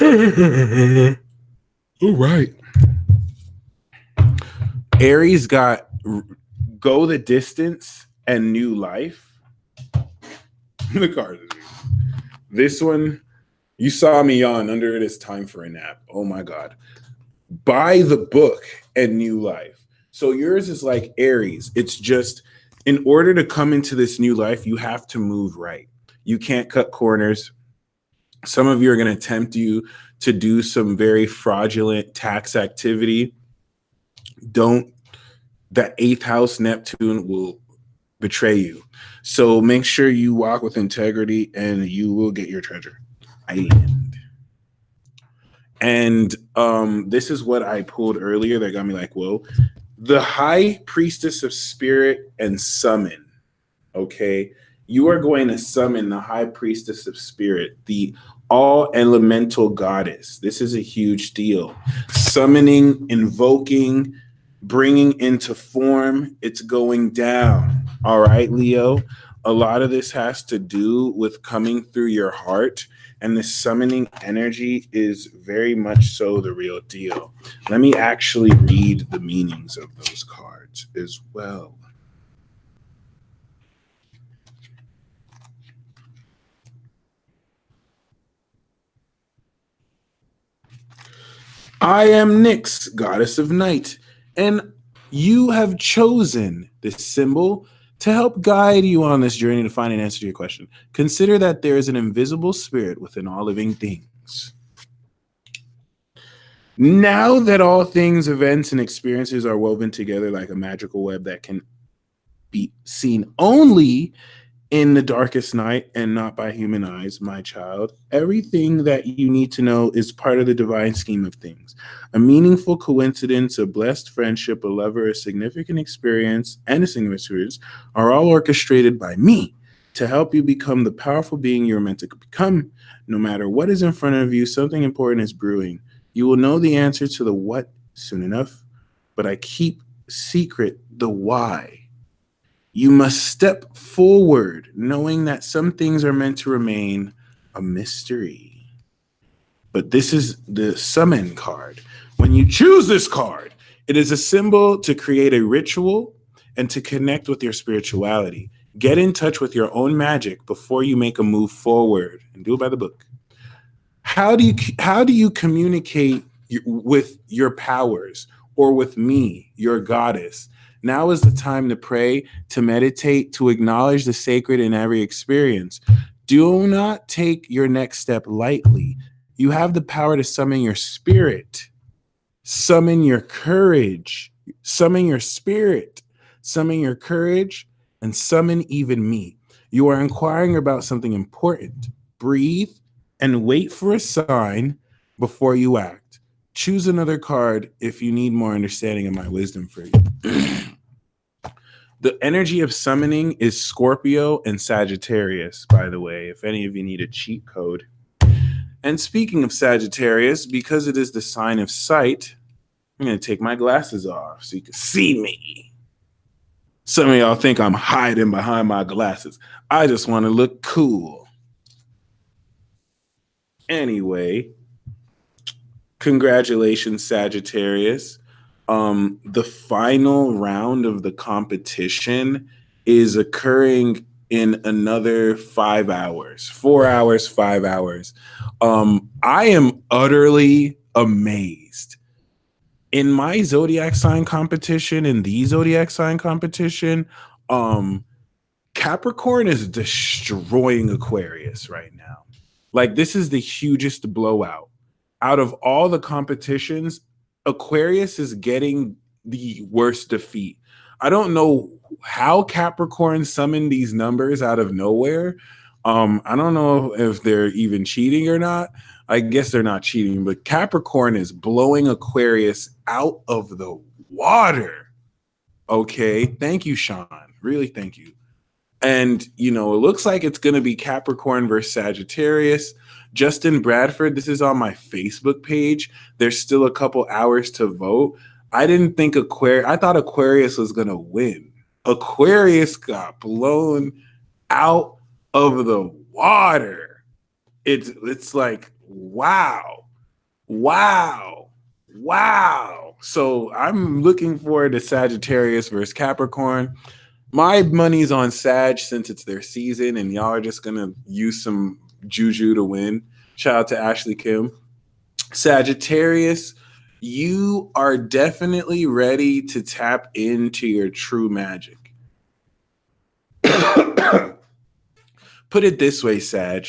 All right. Aries got go the distance and new life. The card. This one, you saw me on under it. It's time for a nap. Oh my God. Buy the book and new life. So yours is like Aries. It's just in order to come into this new life, you have to move right. You can't cut corners. Some of you are going to tempt you to do some very fraudulent tax activity. Don't. That eighth house Neptune will betray you. So make sure you walk with integrity and you will get your treasure. Island. And this is what I pulled earlier that got me like, whoa. The high priestess of spirit and summon. Okay. You are going to summon the high priestess of spirit, the all elemental goddess. This is a huge deal. Summoning, invoking, bringing into form. It's going down. All right, Leo. A lot of this has to do with coming through your heart, and the summoning energy is very much so the real deal. Let me actually read the meanings of those cards as well. I am Nyx, goddess of night, and you have chosen this symbol to help guide you on this journey to find an answer to your question. Consider that there is an invisible spirit within all living things. Now that all things, events, and experiences are woven together like a magical web that can be seen only in the darkest night and not by human eyes, my child, everything that you need to know is part of the divine scheme of things. A meaningful coincidence, a blessed friendship, a lover, a significant experience, and a significance are all orchestrated by me to help you become the powerful being you're meant to become. No matter what is in front of you, something important is brewing. You will know the answer to the what soon enough, but I keep secret the why. You must step forward knowing that some things are meant to remain a mystery. But this is the summon card. When you choose this card, it is a symbol to create a ritual and to connect with your spirituality. Get in touch with your own magic before you make a move forward and do it by the book. How do you communicate with your powers or with me, your goddess? Now is the time to pray, to meditate, to acknowledge the sacred in every experience. Do not take your next step lightly. You have the power to summon your spirit, summon your courage, summon your spirit, summon your courage, and summon even me. You are inquiring about something important. Breathe and wait for a sign before you act. Choose another card if you need more understanding of my wisdom for you. The energy of summoning is Scorpio and Sagittarius, by the way, if any of you need a cheat code. And speaking of Sagittarius, because it is the sign of sight, I'm going to take my glasses off so you can see me. Some of y'all think I'm hiding behind my glasses. I just want to look cool. Anyway, congratulations, Sagittarius. The final round of the competition is occurring in another 5 hours, 4 hours, 5 hours. I am utterly amazed. In my zodiac sign competition, in the zodiac sign competition, Capricorn is destroying Aquarius right now. Like, this is the hugest blowout. Out of all the competitions, Aquarius is getting the worst defeat. I don't know how Capricorn summoned these numbers out of nowhere. I don't know if they're even cheating or not. I guess they're not cheating, but Capricorn is blowing Aquarius out of the water. Okay. Thank you, Sean. Really, thank you. And, it looks like it's going to be Capricorn versus Sagittarius. Justin Bradford, this is on my Facebook page. There's still a couple hours to vote. I thought Aquarius was going to win. Aquarius got blown out of the water. It's like, wow. So I'm looking forward to Sagittarius versus Capricorn. My money's on Sag since it's their season, and y'all are just going to use some juju to win. Shout out to Ashley Kim. Sagittarius, you are definitely ready to tap into your true magic. Put it this way, Sag.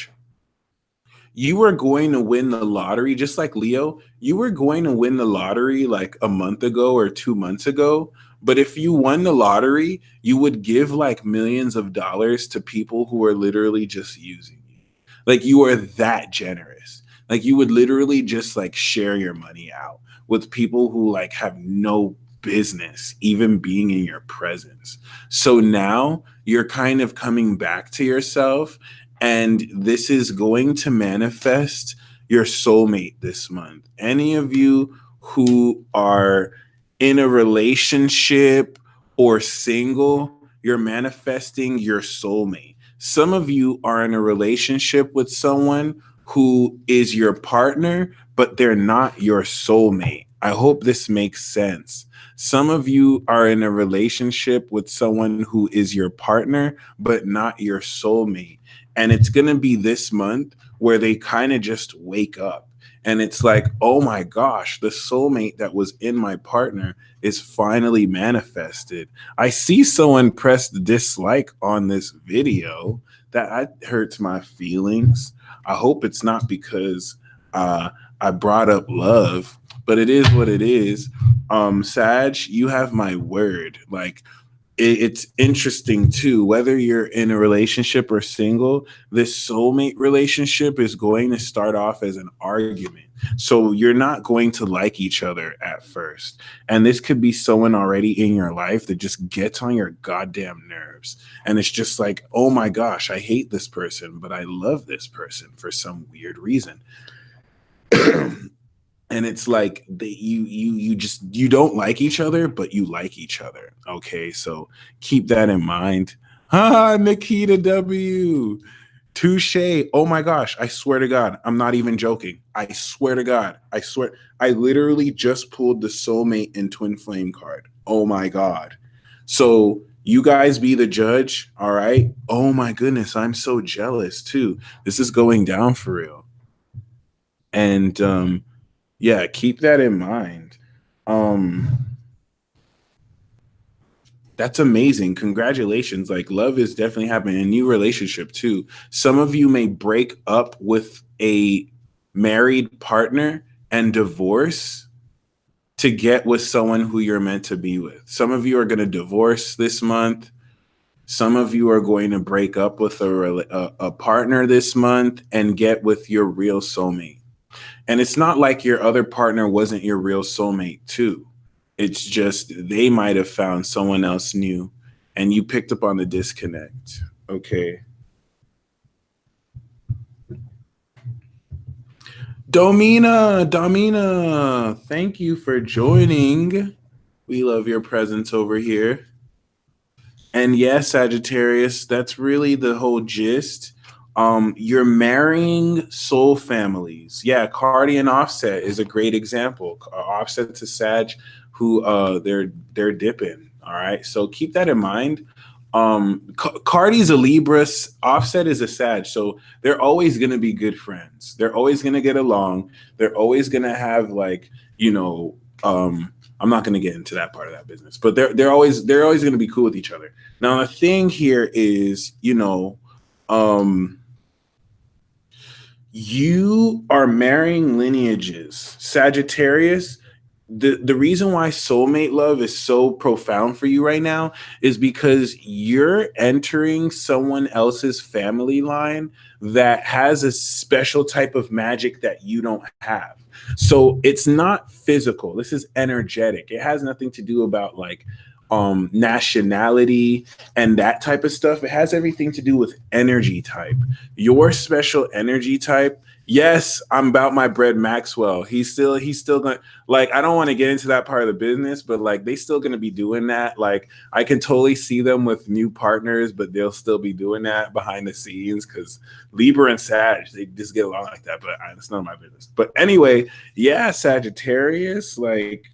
You are going to win the lottery, just like Leo. You were going to win the lottery like a month ago or 2 months ago. But if you won the lottery, you would give like millions of dollars to people who are literally just using you. Like, you are that generous. Like, you would literally just like share your money out with people who like have no business even being in your presence. So now you're kind of coming back to yourself, and this is going to manifest your soulmate this month. Any of you who are in a relationship or single, you're manifesting your soulmate. Some of you are in a relationship with someone who is your partner, but they're not your soulmate. I hope this makes sense. Some of you are in a relationship with someone who is your partner, but not your soulmate. And it's going to be this month where they kind of just wake up. And it's like, oh my gosh, the soulmate that was in my partner is finally manifested. I see someone press the dislike on this video. That hurts my feelings. I hope it's not because I brought up love, but it is what it is. Sag, you have my word. Like, it's interesting too, whether you're in a relationship or single, this soulmate relationship is going to start off as an argument. So you're not going to like each other at first. And this could be someone already in your life that just gets on your goddamn nerves. And it's just like, oh my gosh, I hate this person, but I love this person for some weird reason. And it's like you don't like each other, but you like each other. Okay, so keep that in mind. Nikita W. Touche. Oh my gosh, I swear to God, I'm not even joking. I swear to God, I swear, I literally just pulled the soulmate and twin flame card. Oh my God. So you guys be the judge, all right? Oh my goodness, I'm so jealous too. This is going down for real. And yeah, keep that in mind. That's amazing. Congratulations. Like, love is definitely happening. A new relationship too. Some of you may break up with a married partner and divorce to get with someone who you're meant to be with. Some of you are going to divorce this month. Some of you are going to break up with a partner this month and get with your real soulmate. And it's not like your other partner wasn't your real soulmate too. It's just they might have found someone else new and you picked up on the disconnect. Okay. Domina, thank you for joining. We love your presence over here. And yes, Sagittarius, that's really the whole gist. You're marrying soul families. Yeah, Cardi and Offset is a great example. Offset to Sag, who they're dipping. All right, so keep that in mind. Cardi's a Libra, Offset is a Sag, so they're always gonna be good friends. They're always gonna get along. They're always gonna have like I'm not gonna get into that part of that business, but they're always gonna be cool with each other. Now the thing here is, you are marrying lineages. Sagittarius, the reason why soulmate love is so profound for you right now is because you're entering someone else's family line that has a special type of magic that you don't have. So it's not physical. This is energetic. It has nothing to do about like nationality and that type of stuff. It has everything to do with energy type. Your special energy type. Yes, I'm about my bread Maxwell. He's still gonna, like, I don't want to get into that part of the business, but like they still gonna be doing that. Like I can totally see them with new partners, but they'll still be doing that behind the scenes because Libra and Sag, they just get along like that. But it's none of my business. But anyway, yeah, Sagittarius, like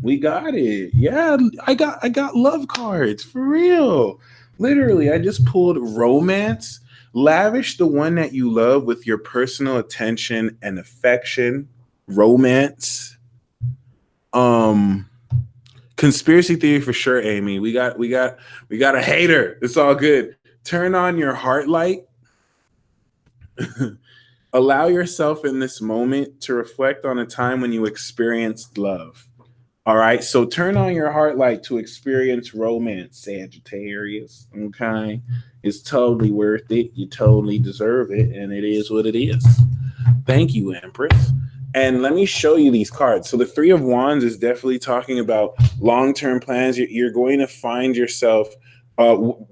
we got it. Yeah, I got love cards for real. Literally, I just pulled romance. Lavish the one that you love with your personal attention and affection. Romance. Conspiracy theory for sure, Amy. We got a hater. It's all good. Turn on your heart light. Allow yourself in this moment to reflect on a time when you experienced love. All right, so turn on your heart light to experience romance, Sagittarius. Okay, it's totally worth it. You totally deserve it, and it is what it is. Thank you, Empress. And let me show you these cards. So the Three of Wands is definitely talking about long-term plans. You're going to find yourself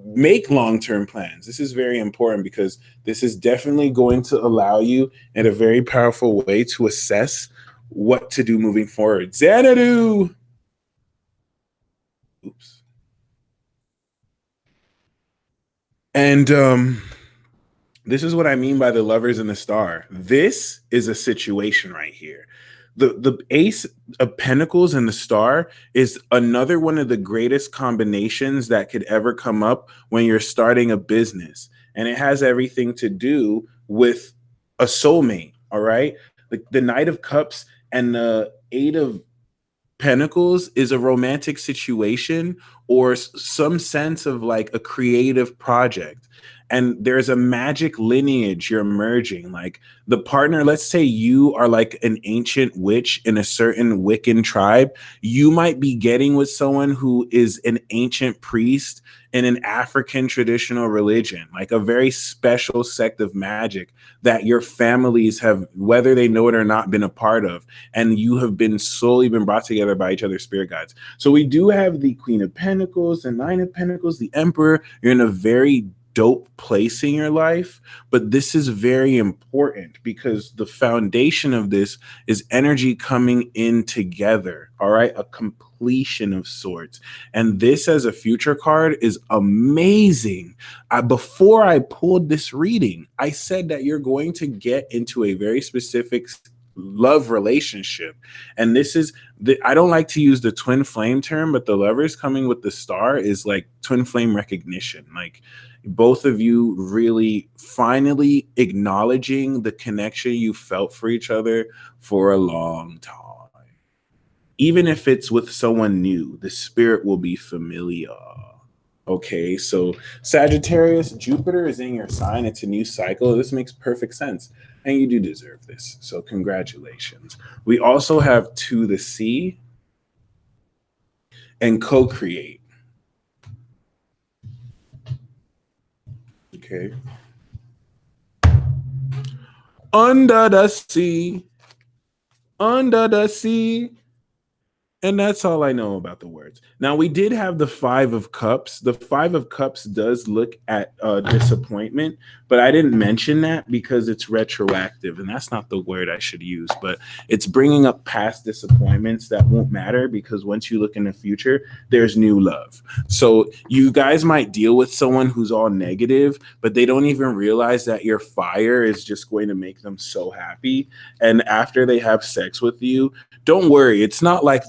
make long-term plans. This is very important because this is definitely going to allow you in a very powerful way to assess what to do moving forward. Xanadu. Oops. And this is what I mean by the lovers in the star. This is a situation right here. The Ace of Pentacles and the Star is another one of the greatest combinations that could ever come up when you're starting a business. And it has everything to do with a soulmate. All right. The Knight of Cups and the Eight of Pentacles is a romantic situation or some sense of like a creative project. And there's a magic lineage you're merging. Like the partner, let's say you are like an ancient witch in a certain Wiccan tribe. You might be getting with someone who is an ancient priest in an African traditional religion, like a very special sect of magic that your families have, whether they know it or not, been a part of. And you have been slowly been brought together by each other's spirit guides. So we do have the Queen of Pentacles, the Nine of Pentacles, the Emperor. You're in a very dope place in your life, but this is very important because the foundation of this is energy coming in together. All right, a completion of sorts. And this as a future card is amazing. Before I pulled this reading, I said that you're going to get into a very specific love relationship. And this is I don't like to use the twin flame term, but the lovers coming with the star is like twin flame recognition. Like both of you really finally acknowledging the connection you felt for each other for a long time. Even if it's with someone new, the spirit will be familiar. Okay, so Sagittarius, Jupiter is in your sign. It's a new cycle. This makes perfect sense. And you do deserve this. So congratulations. We also have To the Sea and Co-Create. Okay. Under the sea. Under the sea. And that's all I know about the words. Now, we did have the Five of Cups. The Five of Cups does look at disappointment, but I didn't mention that because it's retroactive, and that's not the word I should use, but it's bringing up past disappointments that won't matter because once you look in the future, there's new love. So you guys might deal with someone who's all negative, but they don't even realize that your fire is just going to make them so happy. And after they have sex with you, don't worry. It's not like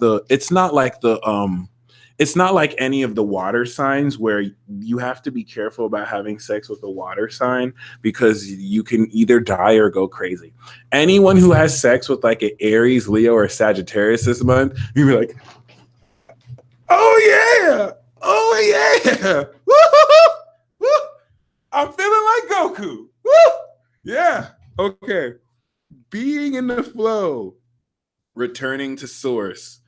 any of the water signs where you have to be careful about having sex with a water sign because you can either die or go crazy. Anyone who has sex with like an Aries, Leo, or Sagittarius this month, you'll be like, oh yeah, oh yeah, woo-hoo-hoo! Woo! I'm feeling like Goku. Woo! Yeah, okay. Being in the flow. Returning to source,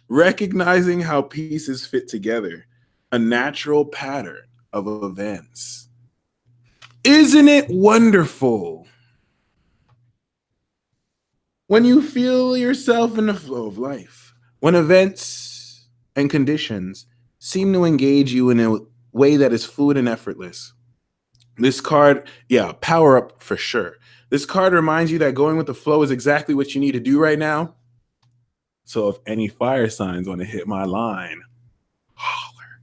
recognizing how pieces fit together, a natural pattern of events. Isn't it wonderful when you feel yourself in the flow of life, when events and conditions seem to engage you in a way that is fluid and effortless? This card, yeah, power up for sure. This card reminds you that going with the flow is exactly what you need to do right now. So if any fire signs want to hit my line, holler,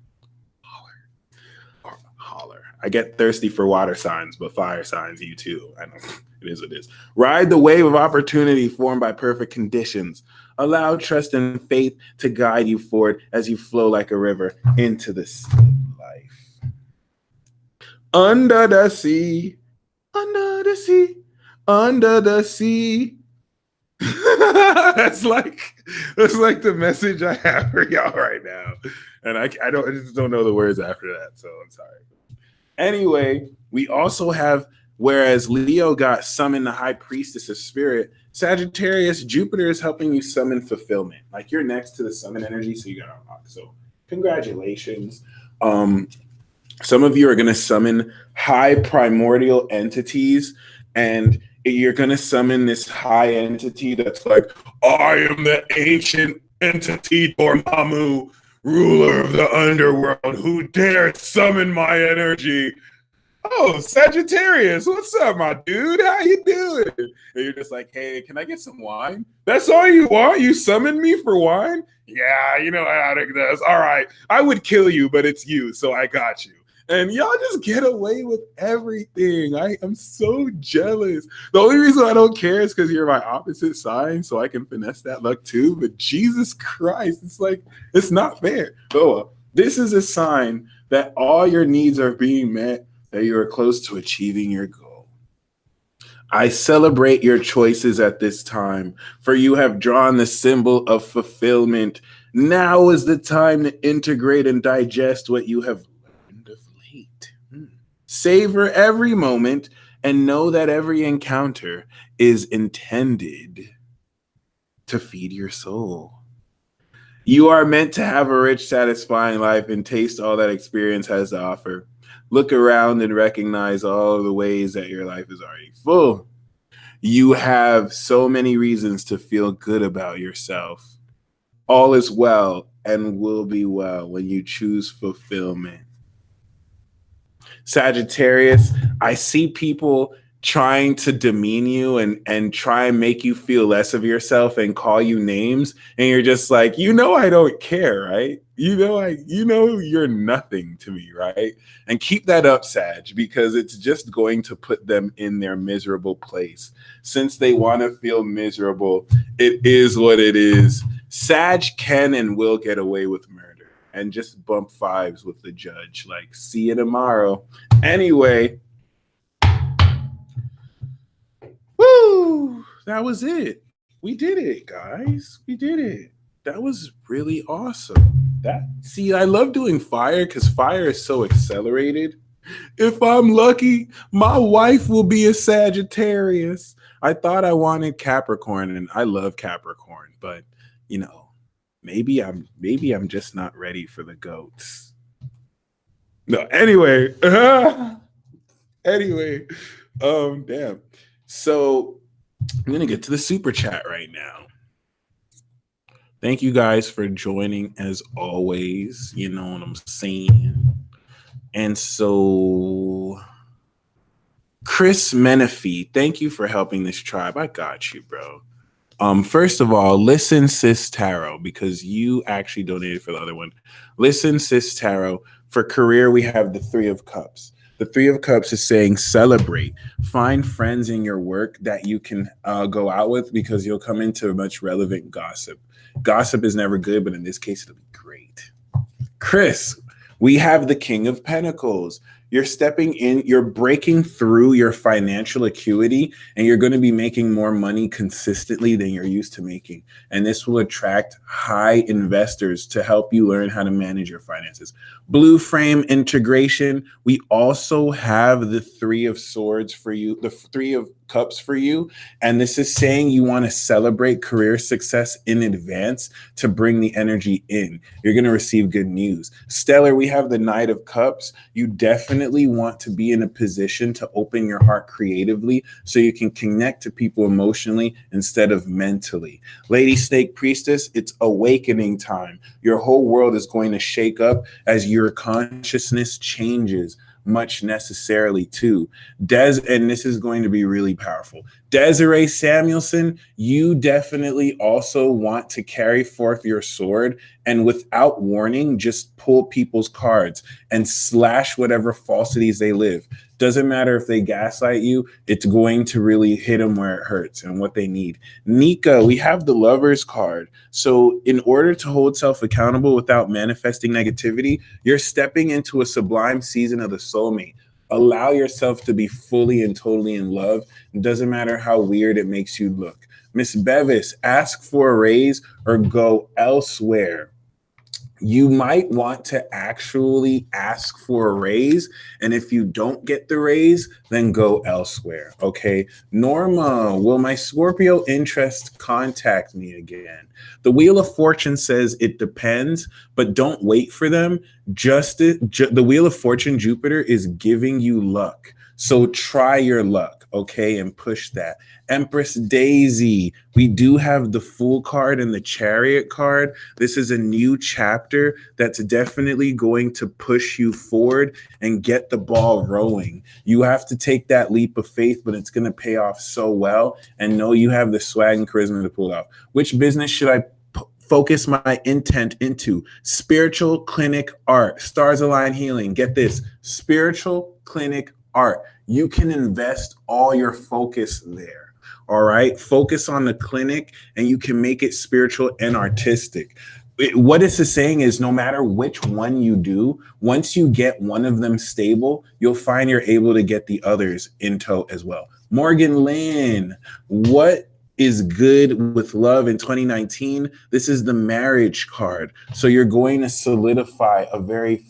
holler, holler. I get thirsty for water signs, but fire signs, you too. I know it is what it is. Ride the wave of opportunity formed by perfect conditions. Allow trust and faith to guide you forward as you flow like a river into the sea of life. Under the sea, under the sea, under the sea. that's like the message I have for y'all right now, and I just don't know the words after that, so I'm sorry. Anyway, we also have, whereas Leo got summon the high priestess of spirit, Sagittarius, Jupiter is helping you summon fulfillment. Like you're next to the summon energy, so you got to unlock. So congratulations. Some of you are going to summon high primordial entities, and you're going to summon this high entity that's like, I am the ancient entity Dormammu, ruler of the underworld, who dares summon my energy. Oh, Sagittarius, what's up, my dude? How you doing? And you're just like, hey, can I get some wine? That's all you want? You summoned me for wine? Yeah, you know how it does. All right, I would kill you, but it's you, so I got you. And y'all just get away with everything. I am so jealous. The only reason I don't care is because you're my opposite sign, so I can finesse that luck too. But Jesus Christ, it's like, it's not fair. Oh, this is a sign that all your needs are being met, that you are close to achieving your goal. I celebrate your choices at this time, for you have drawn the symbol of fulfillment. Now is the time to integrate and digest what you have learned of late. Savor every moment and know that every encounter is intended to feed your soul. You are meant to have a rich, satisfying life and taste all that experience has to offer. Look around and recognize all the ways that your life is already full. You have so many reasons to feel good about yourself. All is well and will be well when you choose fulfillment. Sagittarius, I see people trying to demean you and try and make you feel less of yourself and call you names, and you're just like, I don't care, right? You're nothing to me, right? And keep that up, Sag, because it's just going to put them in their miserable place. Since they want to feel miserable, it is what it is. Sag can and will get away with murder and just bump fives with the judge. Like, see you tomorrow. Anyway, woo! That was it. We did it, guys. We did it. That was really awesome. I love doing fire because fire is so accelerated. If I'm lucky, my wife will be a Sagittarius. I thought I wanted Capricorn, and I love Capricorn, but maybe I'm just not ready for the goats. No, anyway. Anyway, damn. So I'm gonna get to the super chat right now. Thank you guys for joining as always. You know what I'm saying? And so Chris Menifee, thank you for helping this tribe. I got you, bro. First of all, listen, Sis Tarot, because you actually donated for the other one. Listen, Sis Tarot. For career, we have the Three of Cups. The Three of Cups is saying celebrate. Find friends in your work that you can go out with, because you'll come into much relevant gossip. Gossip is never good, but in this case, it'll be great. Chris, we have the King of Pentacles. You're stepping in, you're breaking through your financial acuity, and you're going to be making more money consistently than you're used to making. And this will attract high investors to help you learn how to manage your finances. Blue frame integration. We also have the Three of Swords for you, the Three of Cups for you. And this is saying you want to celebrate career success in advance to bring the energy in. You're going to receive good news. Stellar, we have the Knight of Cups. You definitely want to be in a position to open your heart creatively so you can connect to people emotionally instead of mentally. Lady Snake Priestess, it's awakening time. Your whole world is going to shake up as your consciousness changes. Much necessarily too. And this is going to be really powerful. Desiree Samuelson, you definitely also want to carry forth your sword and without warning, just pull people's cards and slash whatever falsities they live. Doesn't matter if they gaslight you, it's going to really hit them where it hurts and what they need. Nika, we have the Lover's card. So in order to hold self accountable without manifesting negativity, you're stepping into a sublime season of the soulmate. Allow yourself to be fully and totally in love. It doesn't matter how weird it makes you look. Miss Bevis, ask for a raise or go elsewhere. You might want to actually ask for a raise. And if you don't get the raise, then go elsewhere. Okay. Norma, will my Scorpio interest contact me again? The Wheel of Fortune says it depends, but don't wait for them. The Wheel of Fortune, Jupiter, is giving you luck. So try your luck, okay, and push that. Empress Daisy, we do have the Fool card and the Chariot card. This is a new chapter that's definitely going to push you forward and get the ball rolling. You have to take that leap of faith, but it's going to pay off so well. And know you have the swag and charisma to pull it off. Which business should I focus my intent into? Spiritual clinic art, stars align healing. Get this, spiritual clinic art. You can invest all your focus there. All right. Focus on the clinic and you can make it spiritual and artistic. What this is saying is no matter which one you do, once you get one of them stable, you'll find you're able to get the others in tow as well. Morgan Lynn, what is good with love in 2019? This is the marriage card. So you're going to solidify a very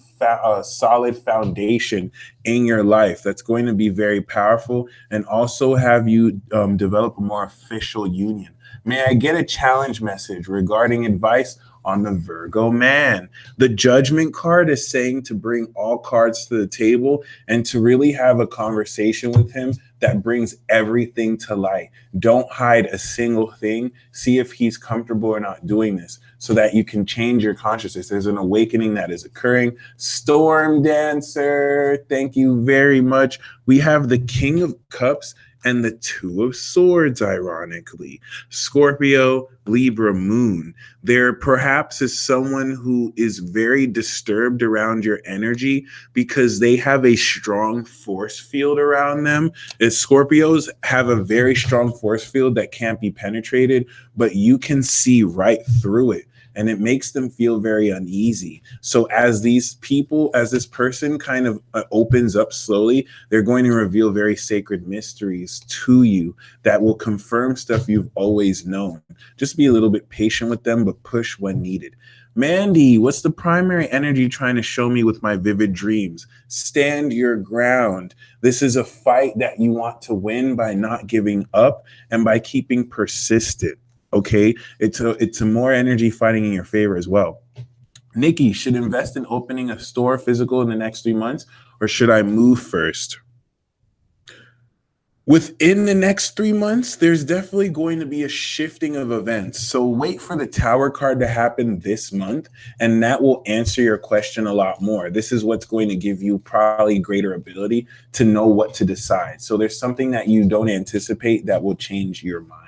solid foundation in your life that's going to be very powerful and also have you develop a more official union. May I get a challenge message regarding advice on the Virgo man? The judgment card is saying to bring all cards to the table and to really have a conversation with him that brings everything to light. Don't hide a single thing. See if he's comfortable or not doing this so that you can change your consciousness. There's an awakening that is occurring. Storm Dancer, thank you very much. We have the King of Cups and the Two of Swords, ironically. Scorpio, Libra moon. There perhaps is someone who is very disturbed around your energy because they have a strong force field around them. As Scorpios have a very strong force field that can't be penetrated, but you can see right through it. And it makes them feel very uneasy. So as these people, as this person kind of opens up slowly, they're going to reveal very sacred mysteries to you that will confirm stuff you've always known. Just be a little bit patient with them, but push when needed. Mandy, what's the primary energy trying to show me with my vivid dreams? Stand your ground. This is a fight that you want to win by not giving up and by keeping persistent. Okay, it's a more energy fighting in your favor as well. Nikki, should invest in opening a store physical in the next 3 months, or should I move first? Within the next 3 months, there's definitely going to be a shifting of events. So wait for the Tower card to happen this month, and that will answer your question a lot more. This is what's going to give you probably greater ability to know what to decide. So there's something that you don't anticipate that will change your mind.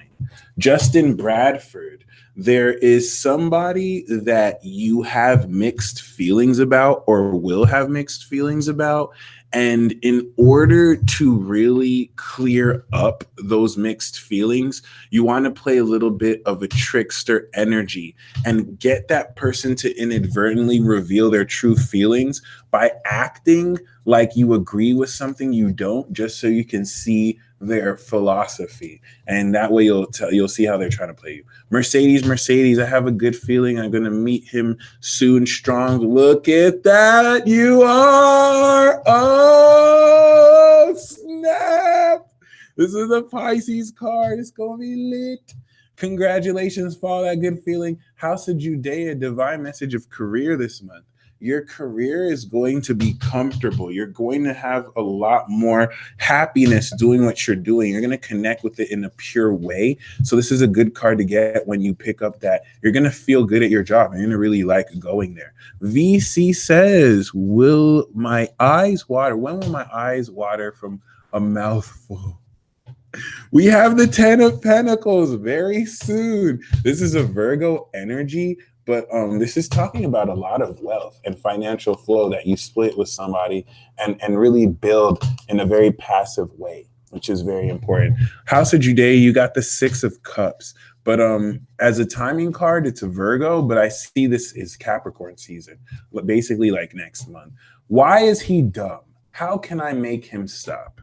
Justin Bradford, there is somebody that you have mixed feelings about or will have mixed feelings about. And in order to really clear up those mixed feelings, you want to play a little bit of a trickster energy and get that person to inadvertently reveal their true feelings by acting like you agree with something you don't, just so you can see their philosophy, and that way you'll see how they're trying to play you. Mercedes, I have a good feeling I'm gonna meet him soon. Strong. Look at that, you are. Oh snap! This is a Pisces card. It's gonna be lit. Congratulations for all that good feeling. House of Judea, divine message of career this month. Your career is going to be comfortable. You're going to have a lot more happiness doing what you're doing. You're going to connect with it in a pure way. So this is a good card to get when you pick up that. You're going to feel good at your job. You're going to really like going there. VC says, will my eyes water? When will my eyes water from a mouthful? We have the 10 of Pentacles very soon. This is a Virgo energy. But this is talking about a lot of wealth and financial flow that you split with somebody and really build in a very passive way, which is very important. House of Judea, you got the 6 of Cups. But as a timing card, it's a Virgo, but I see this is Capricorn season, basically like next month. Why is he dumb? How can I make him stop?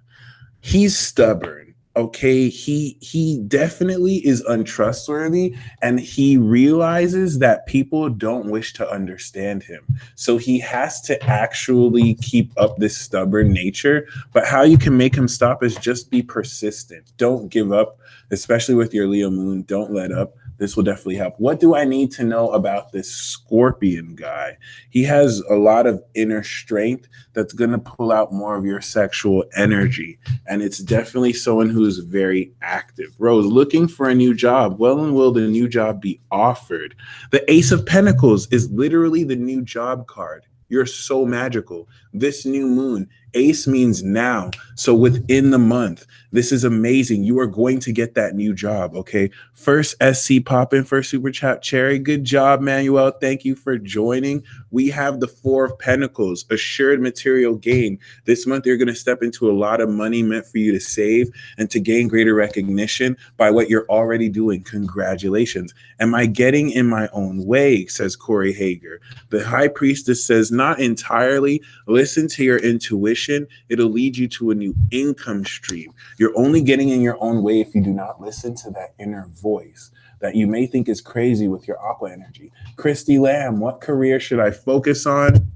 He's stubborn. Okay, he definitely is untrustworthy, and he realizes that people don't wish to understand him. So he has to actually keep up this stubborn nature. But how you can make him stop is just be persistent. Don't give up, especially with your Leo moon. Don't let up. This will definitely help. What do I need to know about this Scorpion guy? He has a lot of inner strength that's going to pull out more of your sexual energy. And it's definitely someone who's very active. Rose, looking for a new job. Well, and will the new job be offered? The Ace of Pentacles is literally the new job card. You're so magical. This new moon, Ace means now. So within the month, this is amazing. You are going to get that new job, okay? First SC popping for Super Chat Cherry. Good job, Manuel. Thank you for joining. We have the 4 of Pentacles, assured material gain. This month, you're going to step into a lot of money meant for you to save and to gain greater recognition by what you're already doing. Congratulations. Am I getting in my own way, says Corey Hager. The High Priestess says, not entirely. Listen to your intuition position, it'll lead you to a new income stream. You're only getting in your own way if you do not listen to that inner voice that you may think is crazy with your aqua energy. Christy Lamb, what career should I focus on?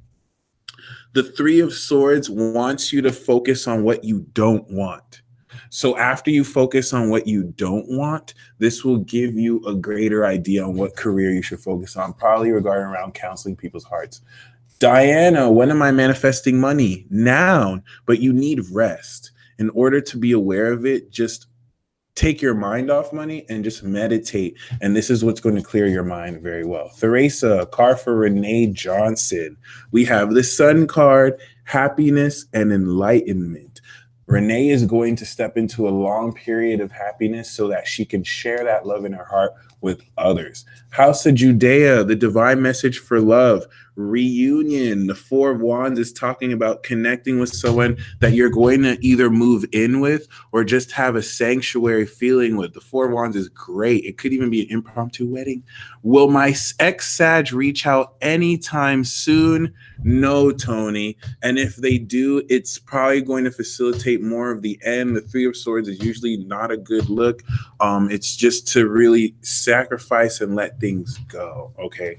The Three of Swords wants you to focus on what you don't want. So after you focus on what you don't want, this will give you a greater idea on what career you should focus on, probably regarding around counseling people's hearts. Diana, when am I manifesting money? Now, but you need rest. In order to be aware of it, just take your mind off money and just meditate. And this is what's going to clear your mind very well. Theresa, card for Renee Johnson. We have the Sun card, happiness and enlightenment. Renee is going to step into a long period of happiness so that she can share that love in her heart with others. House of Judea, the divine message for love, reunion. The Four of Wands is talking about connecting with someone that you're going to either move in with or just have a sanctuary feeling with. The Four of Wands is great. It could even be an impromptu wedding. Will my ex-Sag reach out anytime soon? No, Tony. And if they do, it's probably going to facilitate more of the end. The Three of Swords is usually not a good look. It's just to really sacrifice and let things go, okay?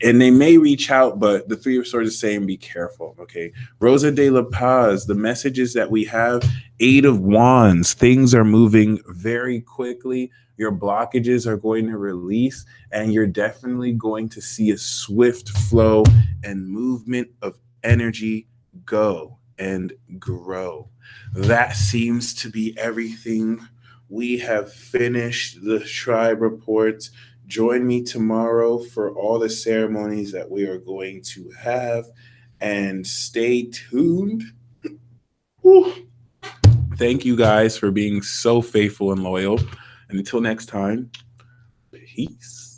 And they may reach out, but the Three of Swords is saying be careful, okay? Rosa de la Paz, the messages that we have, Eight of Wands, things are moving very quickly. Your blockages are going to release, and you're definitely going to see a swift flow and movement of energy go and grow. That seems to be everything. We have finished the tribe reports. Join me tomorrow for all the ceremonies that we are going to have, and stay tuned. Woo. Thank you guys for being so faithful and loyal. And until next time, peace.